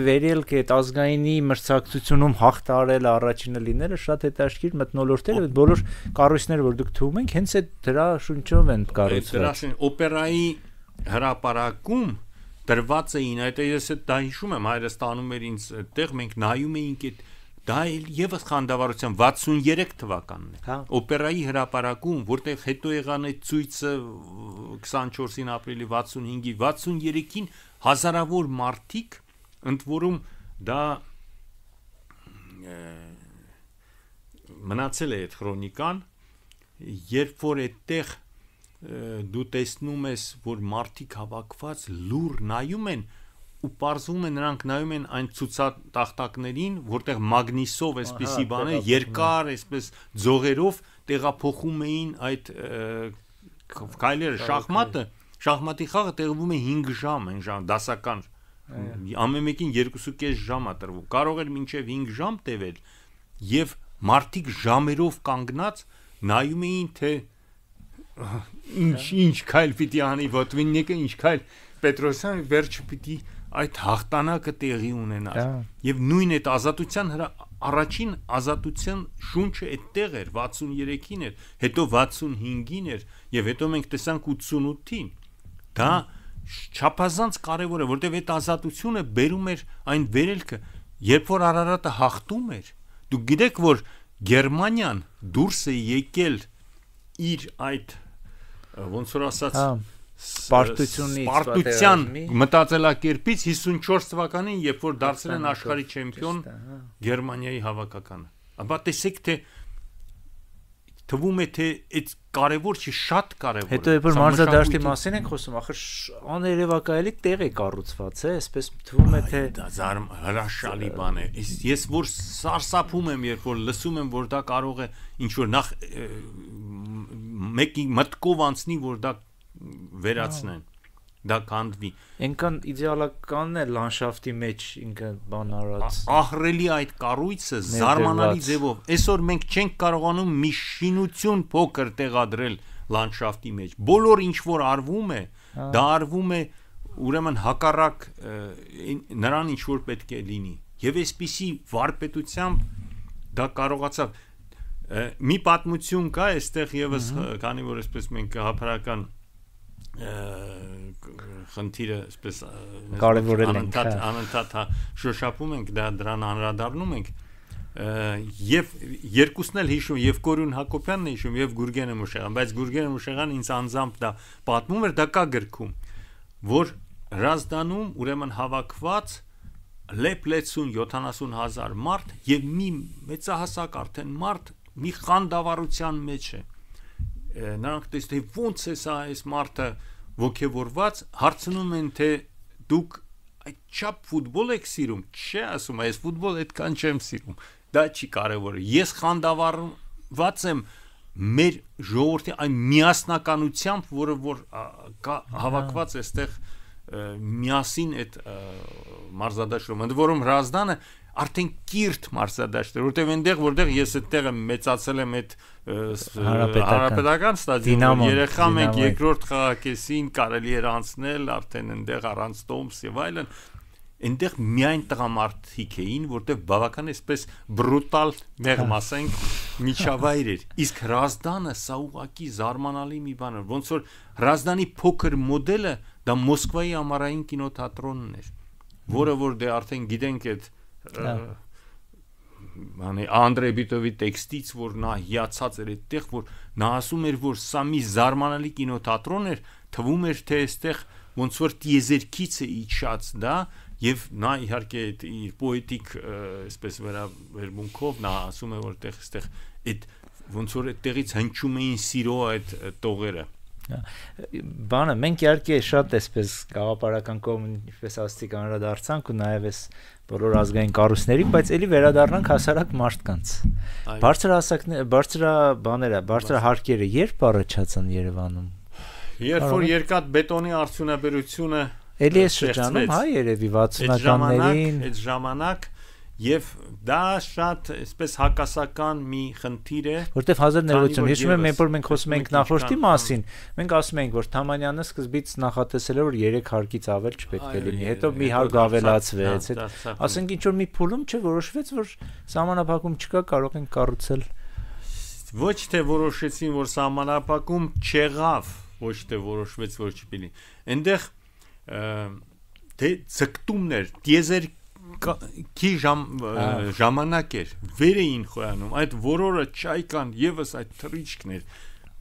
վերելքը այդ ազգայինի մրցակցությունում հաղթարել առաջինը լինելը շատ հետաքրքիր մթնոլորտ էր բոլոր կառույցները որ դուք թվում եք հենց այդ դրա շունչով են կառուցված օպերայի հրապարակում դրված էին այդ ես դա հիշում եմ հայրս տանում էր ինձ այդտեղ մենք նայում էինք այդ դա եւս խանդավառության 63 թվականն է օպերայի հրապարակում որտեղ հետո եղան այդ ցույցը 24-ին ապրիլի 65-ի 63-ին հազարավոր մարդիկ ընդ որում դա մնացել է այդ քրոնիկան երբ որ այդտեղ դու տեսնում ես որ մարդիկ հավաքված լուր նայում են ու պարզվում է նրանք նայում են այն ցուցատախտակներին որտեղ մագնիսով այսպիսի բաներ երկար այսպես ձողերով տեղափոխում էին այդ քայլերը շախմատի խաղը տեղվում է 5 ժամ այն ժամ դասական ամեն մեկին 2.5 ժամ է տրվում կարող էր մինչև 5 ժամ տևել եւ մարդիկ ժամերով կանգնած նայում էին թե ինչ քայլ պիտի անի ոտնիկը ինչ քայլ Պետրոսյանը վերջը պիտի այդ հաղթանակը տեղի ունենա եւ նույն այդ ազատության առաջին ազատության շունչը այդտեղ էր 63-ին էր հետո 65-ին էր եւ հետո մենք տեսանք 88-ին դա չափազանց կարեւոր է որտեւ այդ ազատությունը բերում էր այն վերելքը երբ որ Արարատը հաղթում էր դուք գիտեք որ Գերմանիան դուրս է եկել իր այդ ոնց որ ասած Սպարտության մտածելակերպից 54 թվականին երբ որ դարձել են աշխարհի չեմպիոն Գերմանիայի հավաքականը ապա տեսեք թե թվում է թե այդ կարևոր չի շատ կարևոր հետո երբ որ մարզադաշտի մասին ենք խոսում ախր աներևակայելի տեղ է կառուցված է այսպես թվում է թե դա հրաշալի բան է ես որ սարսափում եմ երբ որ լսում եմ որ դա կարող է ինչ որ նախ մեկի մտքով անցնի որ դա վերացնեն դա կանդվի այնքան իդեալական է լանդշաֆտի մեջ ինքը բան արած ահռելի այդ կառույցը զարմանալի ձևով այսօր մենք չենք կարողանում մի շինություն փոքր տեղադրել լանդշաֆտի մեջ բոլոր ինչ որ արվում է դա արվում է ուրեմն հակառակ նրան ինչ որ պետք է լինի եւ այսպիսի վարպետությամբ դա կարողացավ մի պատմություն կա այստեղ եւս քանի որ այսպես մենք հապարական խնդիրը այսպես կարևորել ենք անընդհատ շոշափում ենք դրան անդրադառնում ենք եւ երկուսն էլ հիշում եւ Կորյուն Հակոբյանն է հիշում եւ Գուրգենը Մուշեղան բայց Գուրգենը Մուշեղան ինձ անձամբ դա պատմում էր դա կա գրքում որ Հրազդանում ուրեմն հավաքված լեփլեցուն 70,000 մարդ եւ մի մեծահասակ արդեն մարդ մի խանդավառության մեջ է նրանք տեսնում ոնց է սա այս մարդը ոգևորված հարցնում են թե դուք այդ չափ ֆուտբոլ եք սիրում չէ ասում այս ֆուտբոլ այդքան չեմ սիրում դա չի կարևորը ես խանդավառված եմ մեր ժողովրդի այն միասնականությամբ որը որ հավաքված է այստեղ միասին այդ մարզադաշտում ընդ որում Հրազդանը արդեն կիրթ մարզադաշտ է որտեղ այնտեղ որտեղ ես այդտեղ եմ մեծացել եմ այդ հարաբերական ստադիոնում երեխա մենք երկրորդ խաղակեսին կարելի էր անցնել արդեն այնտեղ առանց տոմս եւ այլն այնտեղ միայն տղամարդիկ էին որտեղ բավական էսպես բրուտալ մեղմ ասենք միջավայր էր իսկ Հրազդանը սա ուղղակի զարմանալի մի բան էր ոնց որ Հրազդանի փոքր մոդելը դա Մոսկվայի ամառային կինոթատրոնն էր որը որ դե արդեն գիտենք այդ Անդրեյ Բիտովի տեքստից որ նա հիացած էր այդտեղ որ նա ասում էր որ սա մի զարմանալի կինոթատրոն էր թվում էր թե այստեղ ոնց որ տիեզերքից է իջած դա եւ նա իհարկե իր պոետիկ այսպես վերաբերմունքով նա ասում է որ այստեղ այդ ոնց որ այդտեղից հնչում էին սիրո այդ տողերը բանը մենք իհարկե շատ այսպես գաղափարական կողմից ինչպես ասացիք անդրադարձանք ու նաև էս բոլոր ազգային կառույցներին, բայց ելի վերադառնանք հասարակ մարդկանց։ Բարձրահարկերը երբ առաջացան Երևանում։ Երբ որ երկաթ բետոնի արդյունաբերությունը էլի էս շրջանում, հա, երևի 60-ականներին այդ ժամանակ Եվ դա շատ այսպես հակասական մի խնդիր է, որտեվ 1990 հիշում եմ, երբ որ մենք խոսում ենք նախորդի մասին, մենք ասում ենք, որ Թամանյանը սկզբից նախատեսել էր, որ 3 հարկից ավել չպետք է լինի, հետո մի հարկ ավելացվեց, ասենք ինչ որ մի փուլում չորոշվեց, որ սահմանափակում չկա, կարող են կառուցել։ Ոչ թե որոշեցին, որ սահմանափակում չեղավ, ոչ թե որոշվեց, որ չպիտի։ Այնտեղ դե ցկտումներ, դիեզեր Քի ժամանակ էր վեր էին խոյանում այդ որորը չայկան եւս այդ թռիչքներ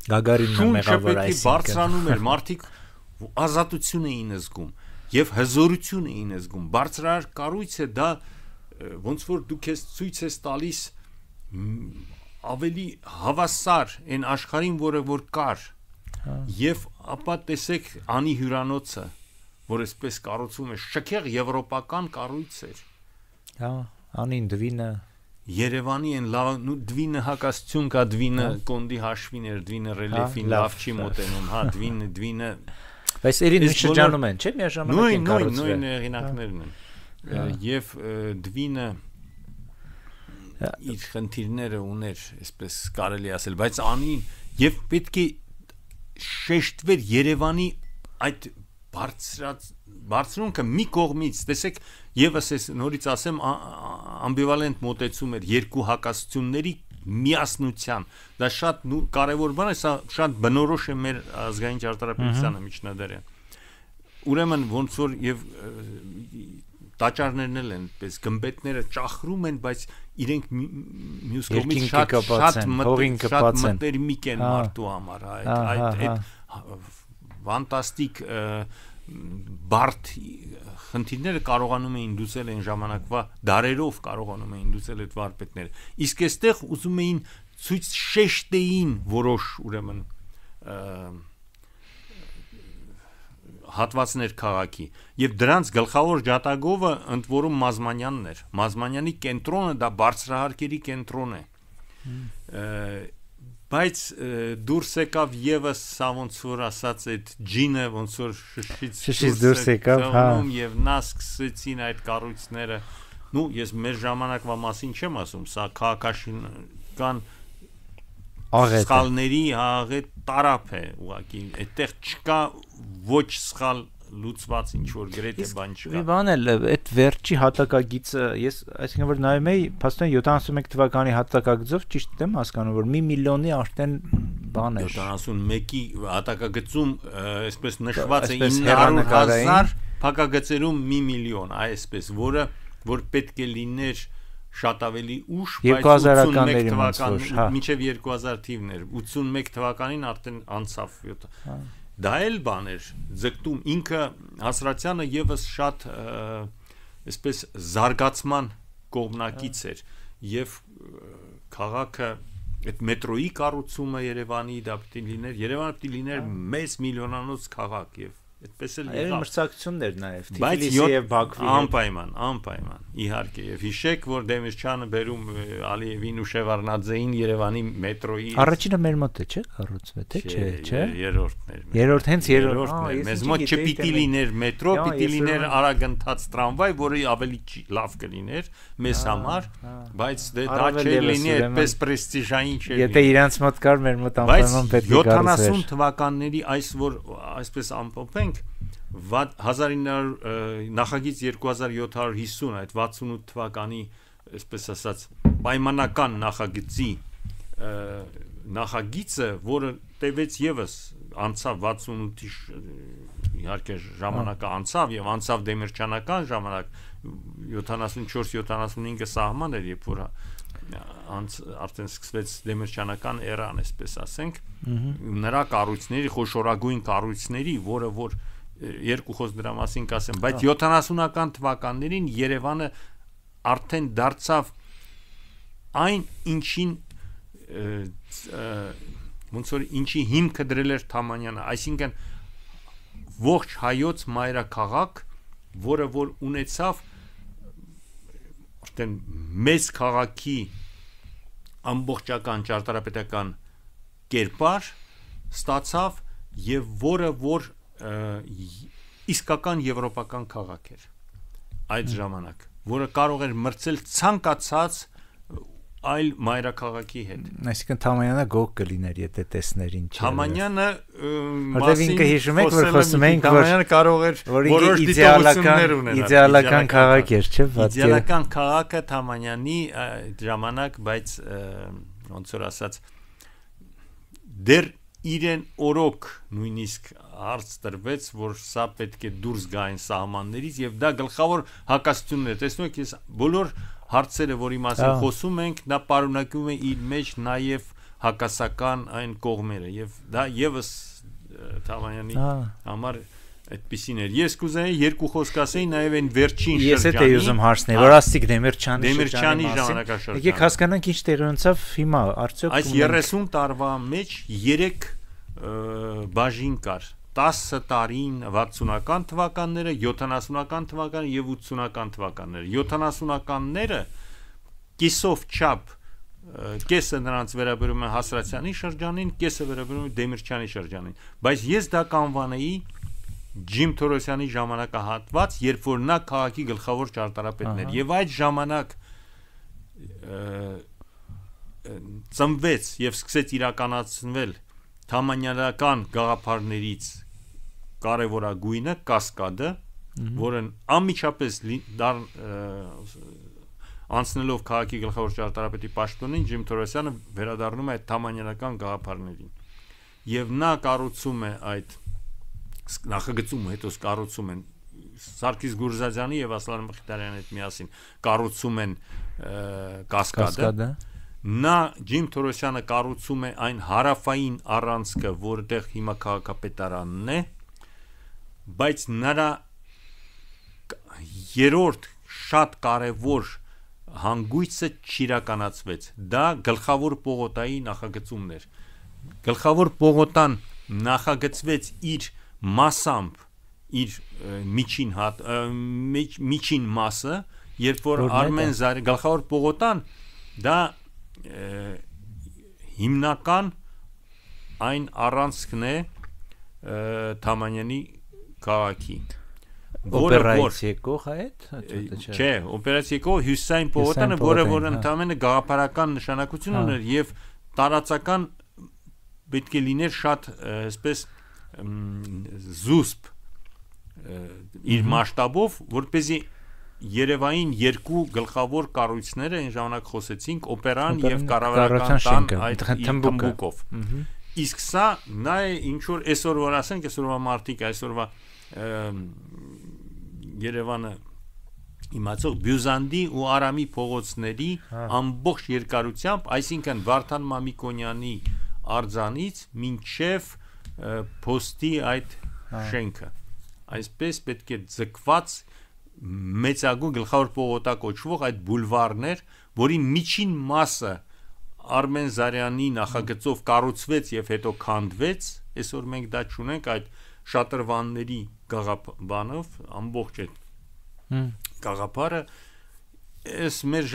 Գագարինը մեղավոր այսինքն բարձրանում էր մարդիկ ազատություն էին զգում եւ հզորություն էին զգում բարձրար կառույցը դա ոնց որ դու քեզ ցույց ես տալիս ավելի հավասար այն աշխարհին որ կար եւ ապա տեսեք անի հյուրանոցը որ այսպես կառուցում է շքեղ եվրոպական կառույց էր։ Հա, անին դվինը Երևանի են լավ, նու դվինը հակասություն կա դվինը կոնդի հաշվին էր, դվինը ռելիեֆին լավ չի մոտենում, հա, դվինը Բայց երին շրջանում են, չէ՞ միաժամանակ են կառուցվել։ Նույն հեղինակներն են։ Եվ դվինը իր խնդիրները ուներ, այսպես կարելի ասել, բայց անին եւ պետք է շեշտվեր Երևանի այդ բարձրունքը մի կողմից տեսեք եւս ես նորից ասեմ ամբիվալենտ մոտեցում էր երկու հակասությունների միասնության դա շատ կարևոր բան է սա շատ բնորոշ է մեր ազգային ճարտարապետությանը միջնադարյան ուրեմն ոնց որ եւ տաճարներն են պես գմբեթները ճախրում են բայց իրենք մյուս կողմից շատ մտերմիկ են մարդու համար այդ ֆանտաստիկ բարդ խնդիրները կարողանում էին դուսել այն ժամանակվա դարերով կարողանում էին դուսել այդ վարպետները իսկ այստեղ ուզում էին ցույց շեշտեին որոշ ուրեմն հատվածներ քաղաքի եւ դրանց գլխավոր ջատագովը ընդ որում Մազմանյանն էր Մազմանյանի կենտրոնը դա բարձրահարկերի կենտրոն է բայց դուրս եկավ եւս սա ոնց որ ասած այդ ջինը ոնց որ շշից դուրս եկավ հա եւ նա սկսեցին այդ կառույցները նու ես մեր ժամանակվա մասին չեմ ասում սա քաղաքաշինական սխալների աղետ տարապ է ուղղակի այդտեղ չկա ոչ սխալ լուծված ինչ որ գրեթե բան չկա։ Մի բան էլ այդ վերջի հատակագիծը ես այսինքն որ նայում էի փաստորեն 71 թվականի հատակագծով ճիշտ եմ հասկանում որ 1 միլիոնի արդեն բան էր 71-ի հատակագծում այսպես նշված է 900,000 փակագծերում 1 միլիոն այսպես որ պետք է լիներ շատ ավելի ուշ բայց 81 թվականին մինչև 2000 թիվներ 81 թվականին արդեն անցավ դա էլ բան էր ձգտում ինքը հասարակությանը եւս շատ այսպես զարգացման կողմնակից էր եւ քաղաքը այդ մետրոյի կառուցումը Երևանի դա պետք է լիներ Երևանը պետք է լիներ մեծ միլիոնանոց քաղաք եւ այդպես էլ եղավ մրցակցություններ նաեւ Թիֆլիսի եւ Բաքվի անպայման իհարկե եւ հիշեք որ Դեմիրճյանը բերում Ալիևին ու Շևարդնաձեին Երևանի մետրոյի առաջինը մեր մոտ է չէ կառուցվել չէ երրորդն հենց երրորդն մեզ մոտ չպիտի լիներ մետրո պիտի լիներ արագընթաց տրամվայ որը ավելի լավ կլիներ մեզ համար բայց դա չէ լինի այդպես պրեստիժային չէ եթե իրանց մոտ կար մեր մոտ անպայման պետք է կառուցվեր 70 թվականների այսպես ամփոփենք 1900 նախագիծ 2750 այդ 68 թվականի այսպես ասած պայմանական նախագծի նախագիծը որը տևեց եւս անցավ 68-ի իհարկե ժամանակը անցավ եւ անցավ Դեմիրճյանական ժամանակ 74-75 սահման էր երբ որ արդեն սկսվեց Դեմիրճյանական էրան այսպես ասենք նրա կառույցների խոշորագույն կառույցների որը որ երկու խոսք դրա մասին կասեմ բայց 70-ական թվականներին Երևանը արդեն դարձավ այն ինչին ոնց որ ինչի հիմքը դրել էր Թամանյանը այսինքն ողջ հայոց մայրաքաղաք որը որ ունեցավ արդեն մեծ քաղաքի ամբողջական ճարտարապետական կերպար ստացավ եւ որը որ իսկական եվրոպական քաղաք էր այդ ժամանակ որը կարող էր մրցել ցանկացած այլ մայրաքաղաքի հետ։ Այսինքն Թամանյանը գող կլիներ, եթե տեսներ ինչ։ Թամանյանը մասին ինքը հիշում եք, որ խոսում էինք, որ Թամանյանը կարող էր որոշ դիտողություններ ունենալ։ Իդեալական քաղաք էր, չէ՞։ Իդեալական քաղաքը Թամանյանի ժամանակ, բայց ոնց որ ասած դեռ իրեն օրոք նույնիսկ հարց տրվեց, որ սա պետք է դուրս գա այն սահմաններից եւ դա գլխավոր հակասությունն է։ Տեսնում եք, ես բոլոր հարցերը, որի մասին խոսում ենք, դա պարունակում է իր մեջ նաեւ հակասական այն կողմերը եւ դա եւս Թամանյանի համար այդպիսին էր։ Ես կուզեի երկու խոսք ասեի նաեւ այն վերջին շրջանի։ Ես էի ուզում հարցնել, որ ասիկ Դեմիրճյանի ժամանակաշրջանը։ Եկեք հասկանանք ինչ տեղի ունեցավ հիմա, արդյոք այս 30 տարվա մեջ 3 բաժին կար 10 տարին 60-ական թվականները, 70-ական թվականները եւ 80-ական թվականները։ 70-ականները կիսով չափ կեսը նրանց վերաբերում է Հասրացյանի շրջանին, կեսը վերաբերում է Դեմիրճյանի շրջանին։ Բայց ես դա կանվանեի Ջիմ Թորոսյանի ժամանակահատված, երբ որ նա քաղաքի գլխավոր ճարտարապետն էր եւ այդ ժամանակ ծնվեց եւ սկսեց իրականացնել թամանյանական գաղափարներից կարևորագույնը Կասկադը, որը անմիջապես անցնելով քաղաքի գլխավոր ճարտարապետի պաշտոնին Ջիմ Թորոսյանը վերադառնում է այդ թամանյանական գաղափարներին եւ նա կառուցում է այդ նախագծումը, հետո կառուցում են Սարգիս Գուրզադյանի եւ Ասլան Մխիթարյանի հետ միասին կառուցում են Կասկադը։ Նա Ջիմ Թորոսյանը կառուցում է այն հարավային առանցքը, որտեղ հիմա քաղաքապետարանն է, բայց նրա երրորդ շատ կարևոր հանգույցը չիրականացվեց։ Դա գլխավոր պողոտայի մասնագծումն էր։ Գլխավոր պողոտան նախագծվեց իր մասամբ իր միջին մասը, երբ որ Արմեն Զարի գլխավոր պողոտան դա հիմնական այն առանցքն է Թամանյանի քաղաքի, օպերայից եկող այդ չէ, օպերայից եկող հյուսիսային պողոտանը, որը ընդամենը գաղափարական նշանակություն ուներ եւ տարածական պետք է լիներ շատ այսպես զուսպ իր մասշտաբով, որպեսզի Երևանին երկու գլխավոր կառույցները այն ժամանակ խոսեցինք օպերան եւ կառավարական տան այդ թմբուկով։ Իսկ սա նա է ինչ որ այսօր որ ասենք այսօրվա մարտիկ այսօրվա Երևանը իմացող Բյուզանդի ու Արամի փողոցների ամբողջ երկարությամբ, այսինքն Վարդան Մամիկոնյանի արձանից մինչև փոստի այդ շենքը այսպես պետք է ձգված մեծագույն գլխավոր պողոտա կոչվող այդ բուլվարներ, որի միջին մասը Արմեն Զարյանի նախագծով կառուցվեց եւ հետո քանդվեց, այսօր մենք դա չունենք այդ շատրվանների գաղափարով ամբողջ այդ գաղափարը Այս մեր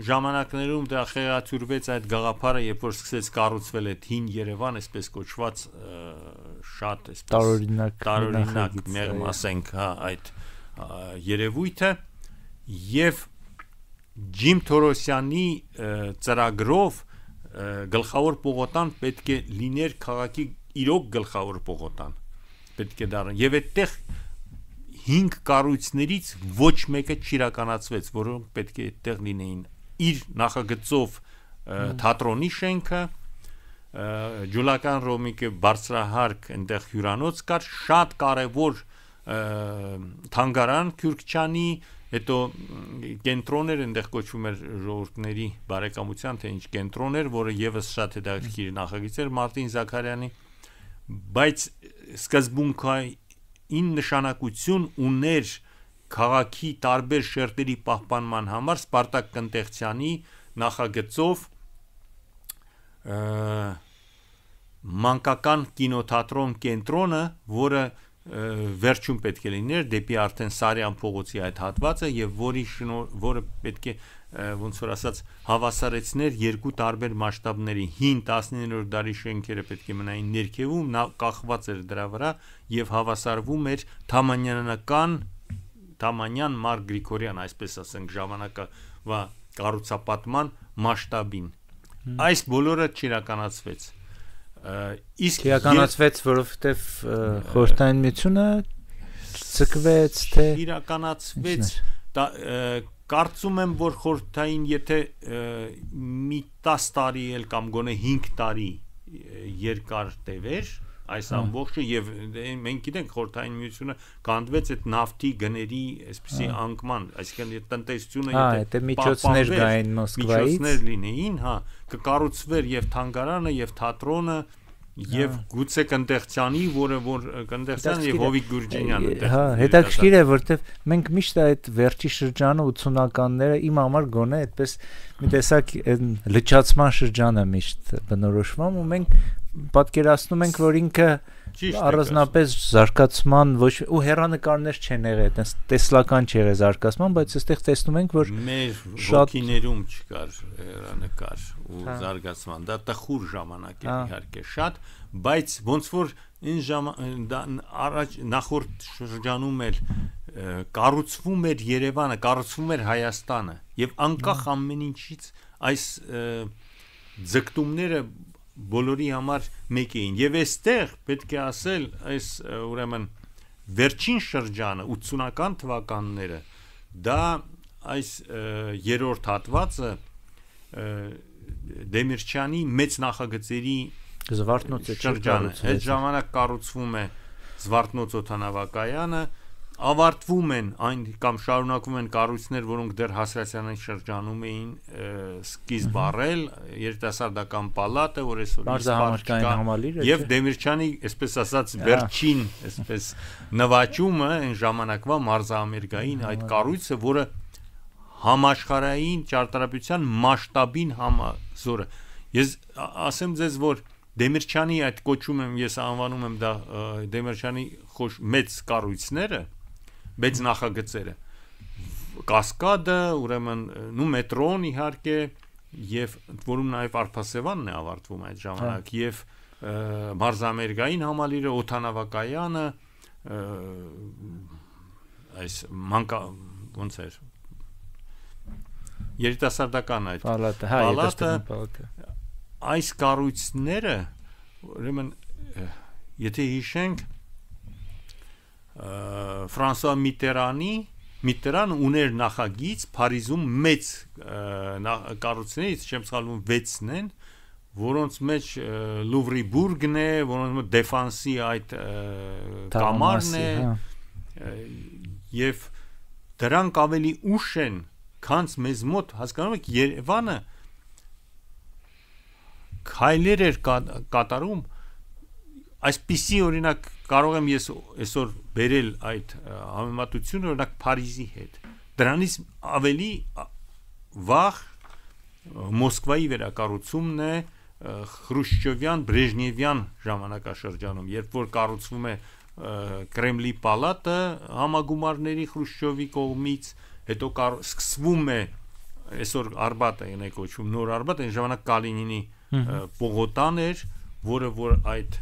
ժամանակներում դա խեղաթյուրվեց այդ գաղափարը, երբ որ սկսեց կառուցվել այդ հին Երևան, այսպես կոչված շատ այսպես տարօրինակ մեղմ ասենք, հա, այդ երևույթը եւ Ջիմ Թորոսյանի ծրագրով գլխավոր պողոտան պետք է լիներ քաղաքի իրոք գլխավոր պողոտան, պետք է դառնա եւ այդտեղ 5 կառույցներից ոչ մեկը չիրականացվեց, որոնք պետք է այդտեղ լինեին իր նախագծով թատրոնի շենքը, Ջուլական Ռոմիկը բարձրահարկ այնտեղ հյուրանոց կար, շատ կարևոր թանգարան Քյուրքչյանի, հետո կենտրոներ այնտեղ կոչվում էր ժողովուրդների բարեկամության, թե ինչ կենտրոներ, որը եւս շատ հետաքրքիր նախագիծ էր Մարտին Զաքարյանի, բայց սկզբունքային նշանակություն ուներ քաղաքի տարբեր շերտերի պահպանման համար Սպարտակ Կնտեղցյանի նախագծով մանկական կինոթատրոն կենտրոնը, որը վերջում պետք է լիներ դեպի արդեն Սարյան փողոցի այդ հատվածը եւ որը պետք է ոնց որ ասած հավասարեցներ երկու տարբեր մասշտաբների 5-19-րդ դարի շենքերը պետք է մնային ներքևում, նա կախված էր դրա վրա եւ հավասարվում էր Թամանյան, Մարկ Գրիգորյան, այսպես ասենք, ժամանակը կառուցապատման մասշտաբին։ Այս բոլորը չիրականացվեց։ Իսկ իրականացվեց, որովհետև Խորհրդային Միությունը ցկվեց, թե իրականացվեց, կարծում եմ, որ խորհրդային, եթե մի 10 տարի էլ կամ գոնե 5 տարի երկար տևեր այս ամբողջը, եւ մենք գիտենք խորհրդային միությունը կանդվեց այդ նավթի գների այսպիսի անկման, այսինքն տնտեսությունը եթե միջոցներ կային Մոսկվայից, միջոցներ լինեին, կկառուցվեր եւ թանգարանը եւ թատրոնը եւ գուցե Կնդեղցյանի, որը որ Կնդեղցյանը եւ Հովիկ Գյուրջինյանը հետաքրքիր է, որտեվ մենք միշտ այդ վերջի շրջանը 80-ականները իմ համար գոնե այդպես մի տեսակ լճացման շրջանը միշտ բնորոշվում ու մենք պատկերացնում ենք, որ ինքը առանձնապես զարգացման ոչ ու հեռանկարներ չեն եղել, տեսլական չեղել զարգացման, բայց այստեղ տեսնում ենք, որ մեր ոգիներում չկար հեռանկար ու զարգացման, դա տխուր ժամանակ էր իհարկե շատ, բայց ոնց որ առաջ նախորդ շրջանում էր կառուցվում էր Երևանը, կառուցվում էր Հայաստանը եւ անկախ ամեն ինչից այս ձգտումները բոլորի համար մեկ էին եւ այստեղ պետք է ասել այս ուրեմն վերջին շրջանը 80-ական թվականները դա այս երրորդ հատվածը Դեմիրճյանի մեծ նախագծերի Զվարթնոցը շրջանը այդ ժամանակ կառուցվում է Զվարթնոց օդանավակայանը ավարտվում են այն կամ շարունակվում են կառույցներ, որոնք դեռ Հասրացյանի շրջանում էին սկիզբ առել, երիտասարդական պալատը, որ այսօր եւ Դեմիրճյանի, այսպես ասած, վերջին, այսպես նվաճումը այն ժամանակվա մարզահամերգային այդ կառույցը, որը համաշխարհային ճարտարապետության մասշտաբին համազորը։ Ես ասեմ ձեզ, որ Դեմիրճյանի այդ կոչում եմ, ես անվանում եմ դա Դեմիրճյանի մեծ կառույցները, մեծ նախագծերը կասկադը, ուրեմն նու մետրոն իհարկե եւ որում նաեւ Արփասեվանն է ավարտվում այդ ժամանակ եւ մարզամերգային համալիրը, օդանավակայանը, այս մանկա ոնց էր երիտասարդական այդ պալատը այս կառույցները ուրեմն եթե հիշենք Ֆրանսուଆ Միտերան ուներ նախագիծ Փարիզում մեծ կառույցներից, չեմ սխալվում 6-ն են, որոնց մեջ Լուվրի բուրգն է, որոնց մեջ Դեֆանսի այդ կամարն է եւ դրանք ավելի ուշ են, քան մեզ մոտ, հասկանում եք, Երևանը քայլեր էր կատարում այսպիսի օրինակ կարող եմ ես այսօր բերել այդ համեմատությունը օրինակ Փարիզի հետ դրանից ավելի վաղ Մոսկվայի վերակառուցումն է Խրուշչովյան Բրեժնևյան ժամանակաշրջանում երբ որ կառուցվում է Կրեմլի պալատը համագումարների Խրուշչովի կողմից հետո սկսվում է այսօր Արբատը այն է կոչվում նոր Արբատ այն ժամանակ Կալինինի Պողոտան էր, որը որ այդ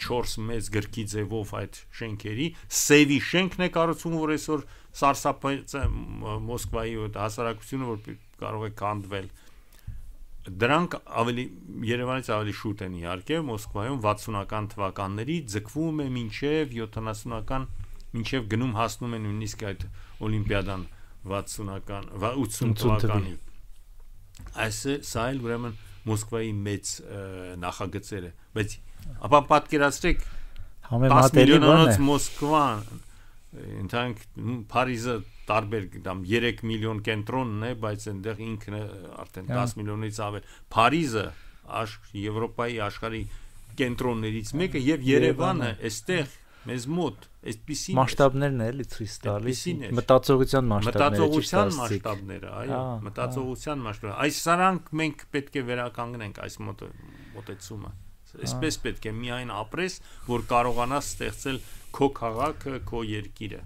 4 մեծ գրքի ձևով այդ շենքերի Սևի շենքն է կառուցվում, որ այսօր սարսափեց Մոսկվայի հասարակությունը, որ կարող է կանդվել։ Դրանք ավելի Երևանից ավելի շուտ են իհարկե, Մոսկվայում 60-ական թվականների ձգվում է մինչև 70-ական, մինչև գնում հասնում է նույնիսկ այդ Օլիմպիադան 60-ական, 80 թվականի։ Սա էլ ուրեմն Մոսկվայի մեծ նախագծերը, բայց ապա պատկերացրեք 10 միլիոնանոց Մոսկվան, ընդհանք Փարիզը տարբեր 3 միլիոն կենտրոնն է, բայց այնտեղ ինքն արդեն 10 միլիոնից ավել։ Փարիզը Եվրոպայի աշխարհի կենտրոններից մեկը եւ Երևանը այստեղ մեզ մոտ այսպիսին մասշտաբներն էլի ցույց տալիս մտածողության մասշտաբները, այո, մտածողության մասշտաբները։ Այս սրանք մենք պետք է վերականգնենք այս մոտեցումը։ Այսպես պետք է միայն ապրես, որ կարողանաս ստեղծել քո քաղաքը, քո երկիրը։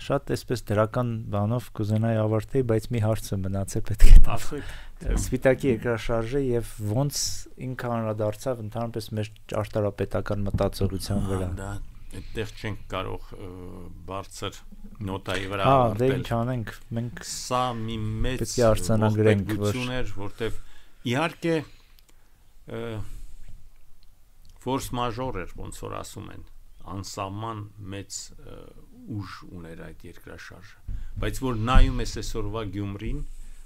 Շատ այսպես դրական բանով կուզենայի ավարտեի, բայց մի հարցը մնացել պետք է ասեք։ Սպիտակի երկրաշարժը եւ ոնց ինքը անդրադարձավ ընդհանրապես մեր ճարտարապետական մտածողության վրա։ այդտեղ չենք կարող բարձր նոտայի վրա Դե ավարտել։ ինչ անենք, մենք Սա մի մեծ պետք է արձանագրենք, ողբերգություն էր, որտեվ իհարկե ֆորս մաժոր էր, ոնց որ ասում են, անսահման մեծ ուժ ուներ այդ երկրաշարժը, բայց որ նայում ես այսօրվա Գյումրին,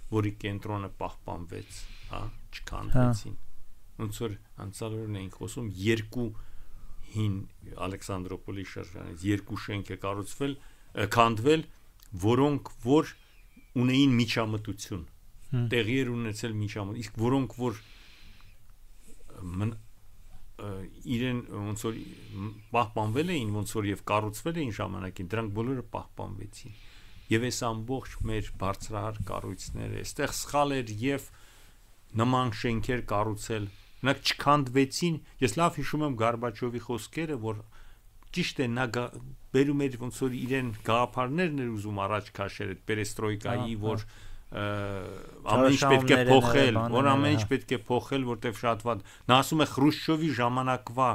որի կենտրոնը պահպանվեց, հա, չքանդվեցին։ Ոնց որ անցյալ օրն էինք խոսում, երկու հին Ալեքսանդրոպոլի շրջանից երկու շենք է կառուցվել, քանդվել, որոնք որ ունեին միջամտություն, տեղի էր ունեցել միջամտություն, իսկ որոնք որ իրեն ոնց որ պահպանվել էին, ոնց որ եւ կառուցվել էին ժամանակին, դրանք բոլորը պահպանվեցին։ Եվ այս ամբողջ մեր բարձրահար կառույցները, այստեղ սխալ էր եւ նման շենքեր կառուցել, նրանք չքանդվեցին։ Ես լավ հիշում եմ Գորբաչովի խոսքերը, որ ճիշտ է նա բերում էր ոնց որ իրեն գաղափարներն էր ուզում առաջ քաշել այդ պերեստրոյկայի, որ ամեն ինչ պետք է փոխել, որ ամեն ինչ պետք է փոխել, որտեվ շատ վատ։ Նա ասում է Խրուշչովի ժամանակվա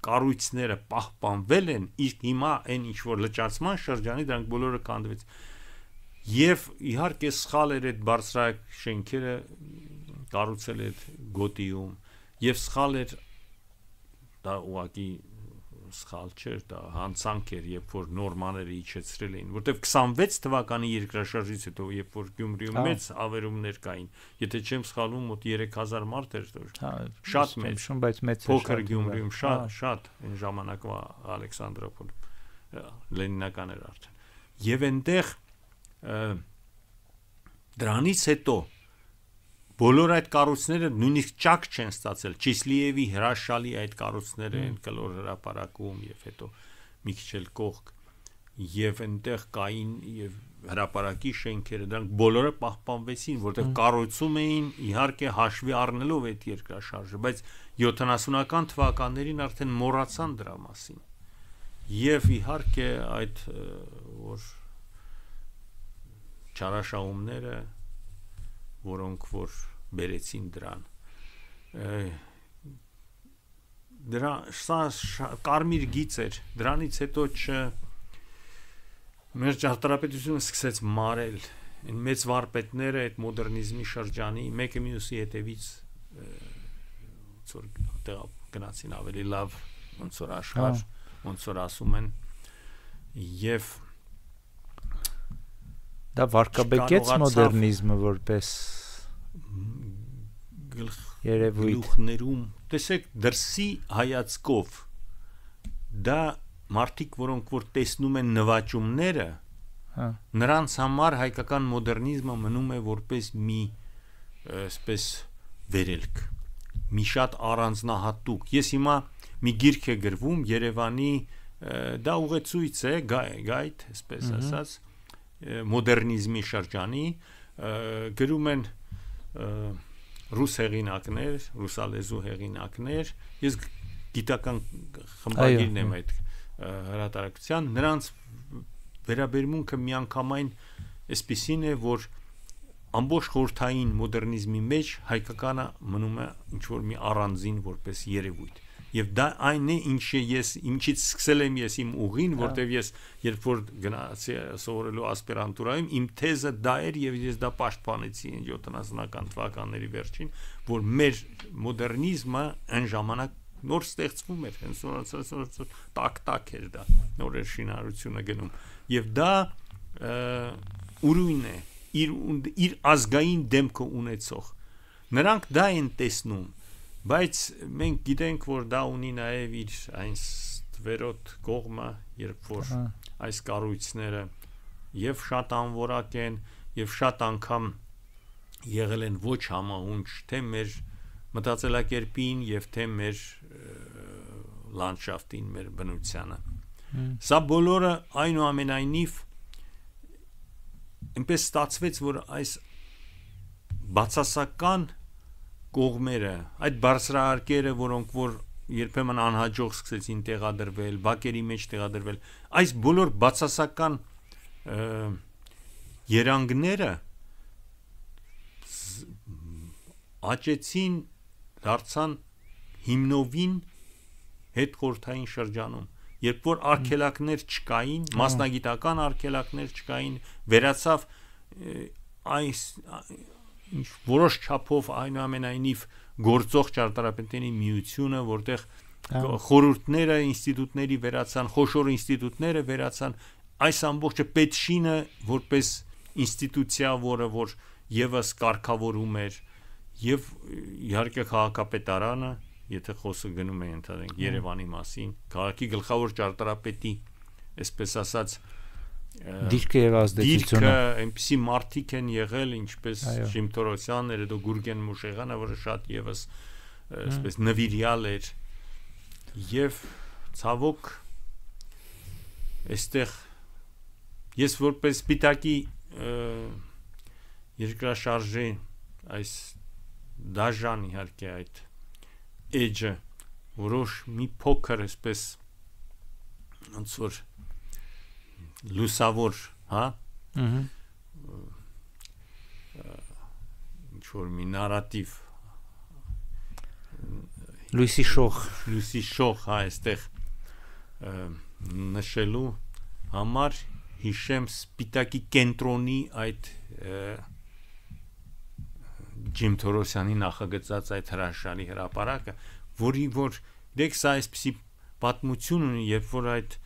կառույցները պահպանվել են, իսկ հիմա այն ինչ որ լճացման շրջանի դրանք բոլորը կանդվեց։ Եվ իհարկե սխալ էր այդ բարձրակ շենքերը կառուցել այդ գոտիում, եւ սխալ էր դա ուղղակի սխալ չէր, դա հանցանք էր, երբ որ նորմաները իջեցրել էին, որտեվ 26 թվականի երկրաշարժից հետո, երբ որ Գյումրիում մեծ ավերումներ կային, եթե չեմ սխալվում, մոտ 3000 մարդ էր դուր, շատ մեծ, բայց մեծ փոքր Գյումրիում շատ այն ժամանակվա Ալեքսանդրոպոլում լենինական էր արդեն, եւ այնտեղ դրանից հետո բոլոր այդ կառույցները նույնիսկ ճակ չեն ստացել, Չիսլիևի հրաշալի այդ կառույցները են կլոր հրապարակում եւ հետո մի քիչ էլ կողք եւ այնտեղ կային եւ հրապարակի շենքերը, դրանք բոլորը պահպանվեցին, որտեղ կառուցում էին իհարկե հաշվի առնելով այդ երկրաշարժը, բայց 70-ական թվականներին արդեն մոռացան դրա մասին։ Եվ իհարկե այդ որ չարաշահումները, որոնք որ բերեցին դրան, սա կարմիր գիծ էր, դրանից հետո մեր ճարտարապետությունը սկսեց մարել, այն մեծ վարպետները այդ մոդեռնիզմի շրջանի մեկը մյուսի հետևից ոնց որ գնացին ավելի լավ, ոնց որ աշխարհ, ոնց որ ասում են, եւ դա վարկաբեկեց մոդեռնիզմը որպես գլուխներում, տեսեք դրսի հայացքով դա մարդիկ, որոնք որ տեսնում են նվաճումները, նրանց համար հայկական մոդեռնիզմը մնում է որպես մի այսպես վերելք, մի շատ առանձնահատուկ։ Ես հիմա մի գիրք է գրվում Երևանի, դա ուղեցույց է, գայդ, այսպես ասած, մոդեռնիզմի շրջանի, գրում են ռուս հեղինակներ, ռուսալեզու հեղինակներ, ես գիտական խմբագիրն եմ այդ հրատարակության, նրանց վերաբերմունքը միանգամայն այսպիսին է, որ ամբողջ խորհրդային մոդեռնիզմի մեջ հայկականը մնում է ինչ-որ մի առանձին որպես երևույթ։ Եվ դա այն է, ինչից սկսել եմ ես իմ ուղին, որտեվ ես երբ որ գնացի սովորելու ասպիրանտուրայում, իմ թեզը դա էր եւ ես դա պաշտպանեցի 70-ական թվականների վերջին, որ մեր մոդեռնիզմը այն ժամանակ նոր ստեղծվում էր, հենց տակ էր դա, նոր էր շինարարությունը գնում, եւ դա ուրույն է, իր ազգային դեմքը ունեցող, նրանք դա են տեսնում, բայց մենք գիտենք, որ դա ունի նաեւ իր այն ստվերոտ կողմը, երբ որ այս կառույցները եւ շատ անորակ են, եւ շատ անգամ եղել են ոչ համահունչ թե մեր մտածելակերպին եւ թե մեր լանդշաֆտին, մեր բնությանը։ Սա բոլորը այնուամենայնիվ այնպես ստացվեց, որ այս բացասական կողմերը, այդ բարձրահարկերը, որոնք որ երբեմն անհաջող սկսեցին տեղադրվել, բակերի մեջ տեղադրվել, այս բոլոր բացասական երանգները աճեցին, դարձան հիմնովին հետ խորհրդային շրջանում երբ որ արգելակներ չկային, մասնագիտական արգելակներ չկային, վերացավ այս որոշ չափով այնուամենայնիվ գործող ճարտարապետների միությունը, որտեղ խորհուրդները, ինստիտուտների վերացան, խոշոր ինստիտուտները վերացան, այս ամբողջը պետշինը որպես ինստիտուցիա, որ եւս կարգավորում էր, եւ իհարկե քաղաքապետարանը, եթե խոսքը գնում է ընդհանրենք Երևանի մասին, քաղաքի գլխավոր ճարտարապետի, այսպես ասած, դիրքը եւ ազդեցությունը, այնպիսի մարդիկ են եղել, ինչպես Ժիմ Թորոսյանն, հետո Գուրգեն Մուշեղյանը, որը շատ եւս այսպես նվիրյալ էր, եւ ցավոք այստեղ ես որպես Սպիտակի երկրաշարժի այս դաժան իհարկե այդ էջը որոշ մի փոքր այսպես ոնց որ լուսավոր, հա, ինչ որ մի նարատիվ լույսի շող, հա, այստեղ նշելու համար հիշեմ Սպիտակի կենտրոնի այդ Ջիմ Թորոսյանի նախագծած այդ հրաշալի հրապարակը, որի որ դեք սա այսպիսի պատմություն ունի, երբ որ այդ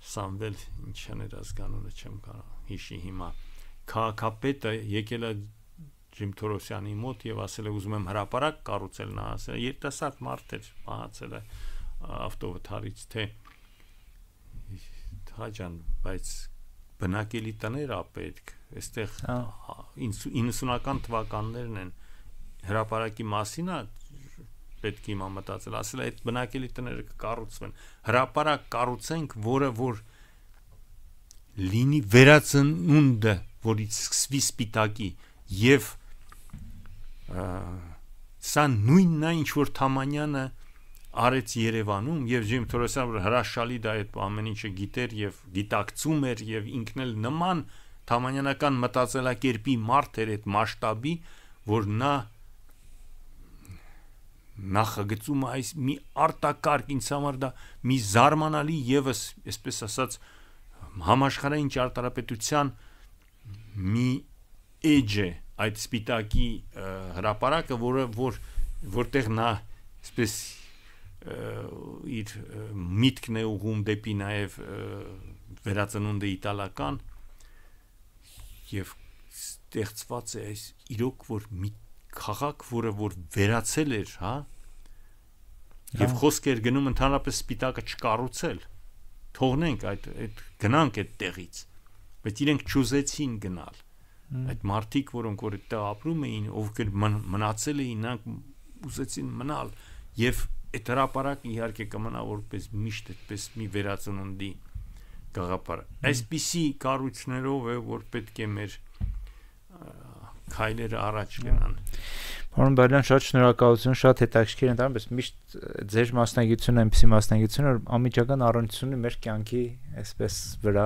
Սամվել ինչն էր ազգանունը չեմ կարող հիշի հիմա քաղաքապետը եկել է Ջիմ Թորոսյանի մոտ եւ ասել է ուզում եմ հրապարակ կառուցել, նա ասել է երիտասարդ մարդ էր, մահացել է ավտովթարից, թե հաջան, բայց բնակելի տներ ա պետք, այստեղ 90-ական թվականներն են հրապարակի մասին է պետք է հիմա մտածել, ասել է այդ բնակելի տները կկառուցվեն, հրապարակ կառուցենք, որը որ լինի վերածնունդը, որից սկսվի Սպիտակի եւ սա նույնն է ինչ որ Թամանյանը արեց Երևանում եւ Ջիմ Թորոսյանը հրաշալի դա այդ ամեն ինչը գիտեր եւ գիտակցում էր եւ ինքն էլ նման թամանյանական մտածելակերպի մարդ էր այդ մասշտաբի, որ նա նախագծում այս մի արտակարգ ինձ համար դա մի զարմանալի եւս այսպես ասած համաշխարհային ճարտարապետության մի էջ է այդ Սպիտակի հրապարակը, որտեղ նա այսպես իր միտքն է ուղում դեպի նաև վերածնունդը իտալական եւ ստեղծված է այս իրոք որ մի քաղաք, որը որ վերացել էր, հա, եւ խոսք էր գնում ընդհանրապես Սպիտակը չկառուցել, թողնենք այդ գնանք այդ տեղից, բայց իրենք չուզեցին գնալ, այդ մարդիկ, որոնք որ այդտեղ ապրում էին, ովքեր մնացել էին, նրանք ուզեցին մնալ եւ այդ հրապարակը իհարկե կմնա որպես միշտ այդպես մի վերածնունդի գաղափար, այսպիսի կառույցներով է, որ պետք է մեր քայլերը առաջ գնան։ Պարոն Բալյան, շատ շնորհակալություն, շատ հետաքրքիր ընթանում, բայց միշտ ձեր մասնագիտությունը այնպեսի մասնագիտություն է, որ անմիջական առնչություն ունի մեր կյանքի այսպես վրա։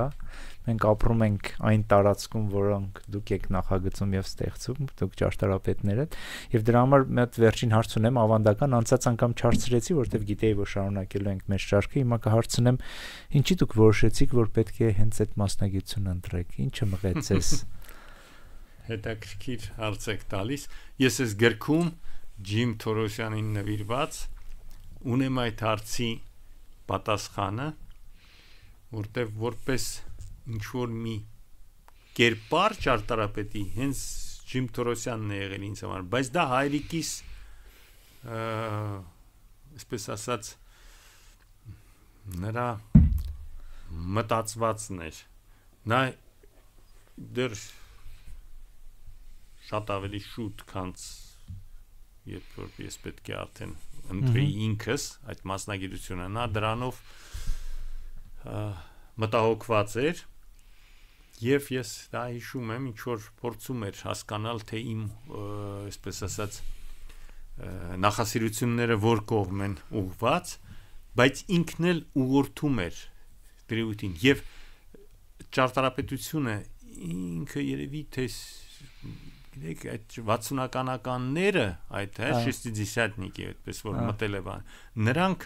Մենք ապրում ենք այն տարածքում, որոնք դուք եք նախագծում եւ ստեղծում, դուք ճարտարապետները, եւ դրա համար մի հատ վերջին հարց ունեմ, ավանդական անցած անգամ չհարցրեցի, որովհետեւ գիտեի, որ շարունակելու ենք մեր շարքը, հիմա կհարցնեմ, ինչի դուք որոշեցիք, որ պետք է հենց այդ մասնագիտությունը ընտրեք, ինչը մղեց ձեզ։ Հետաքրքիր հարց եք տալիս, ես այս գրքում Ջիմ Թորոսյանին նվիրված ունեմ այդ հարցի պատասխանը, որտեղ որպես ինչ որ մի կերպար ճարտարապետի հենց Ջիմ Թորոսյանն է եղել ինձ համար, բայց դա հայրիկիս այսպես ասած նրա մտածվածն էր, նա դեռ շատ ավելի շուտ քանց երբ որ ես պետք է արդեն ընտրեի ինքս այդ մասնագիտությունը, նա դրանով մտահոգված էր եւ ես դա հիշում եմ, ինչ որ փորձում էր հասկանալ, թե իմ այսպես ասած նախասիրությունները որ կողմ են ուղված, բայց ինքն էլ ուղղորդում էր դրույթին եւ ճարտարապետությունը ինքը երևի թե գիտեք այդ 60-ականները այդ շեստիդեսятники այդպես որ մտել է բան նրանք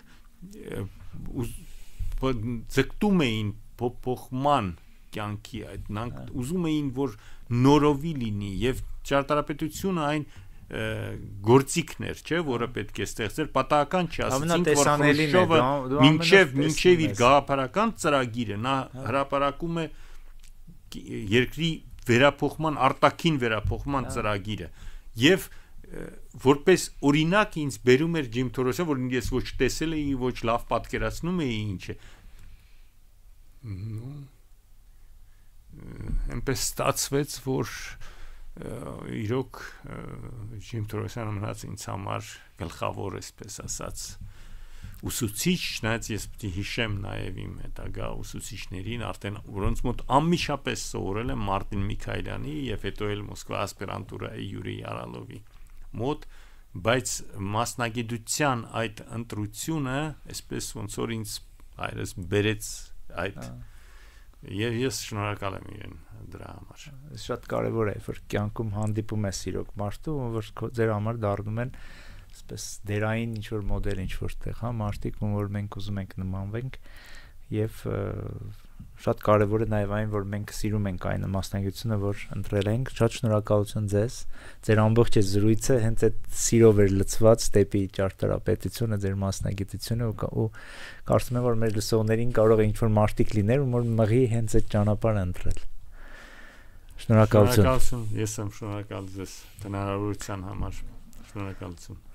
ձգտում էին փոփոխման կյանքի այդ նրանք ուզում էին որ նորովի լինի եւ ճարտարապետությունը այն գործիքներ, չէ, որը պետք է ստեղծել, պատահական չի, ասեցինք, որ Խրուշչովը մինչև իր գաղափարական ծրագիրը նա հրապարակում է երկրի վերափոխման, արտաքին վերափոխման ծրագիրը եւ որպես օրինակ ինձ բերում էր Ջիմ Թորոսը, որ ես ոչ տեսել էի, ոչ լավ պատկերացնում էի ինչ է։ Այնպես ստացվեց, որ իրոք Ջիմ Թորոսյանը մնաց ինձ համար գլխավոր, այսպես ասած, ուսուցիչ, նայած ես պիտի հիշեմ նաև իմ հետագա ուսուցիչներին, արդեն որոնց մոտ անմիջապես սովորել եմ Մարտին Միքայելյանի եւ հետո էլ Մոսկվա ասպիրանտուրայի Յուրի Արալովի մոտ, բայց մասնագիտության այդ ընտրությունը, այսպես ոնց որ ինձ այրս բերեց այդ եւ ես շնորհակալ եմ իրեն դրա համար։ Շատ կարեւոր է, որ կյանքում հանդիպում ես իրոք մարդու, որ ձեր համար դառնում են այսպես դերային ինչ որ մոդել, ինչ որ տեղ, հա, մարդիկ, ում որ մենք ուզում ենք նմանվենք եւ շատ կարեւոր է նաեւ այն, որ մենք սիրում ենք այն մասնագիտությունը, որ ընտրել ենք։ Շատ շնորհակալություն ձեզ։ Ձեր ամբողջ զրույցը հենց այդ սիրով էր լցված դեպի ճարտարապետությունը, ձեր մասնագիտությունը ու կարծում եմ, որ մեր լսողներին կարող է ինչ որ մարդիկ լիներ, ում որ մղի հենց այդ ճանապարհը ընտրել։ Շնորհակալություն։ Ես եմ շնորհակալ ձեզ հնարավորության համար։ Շնորհակալություն։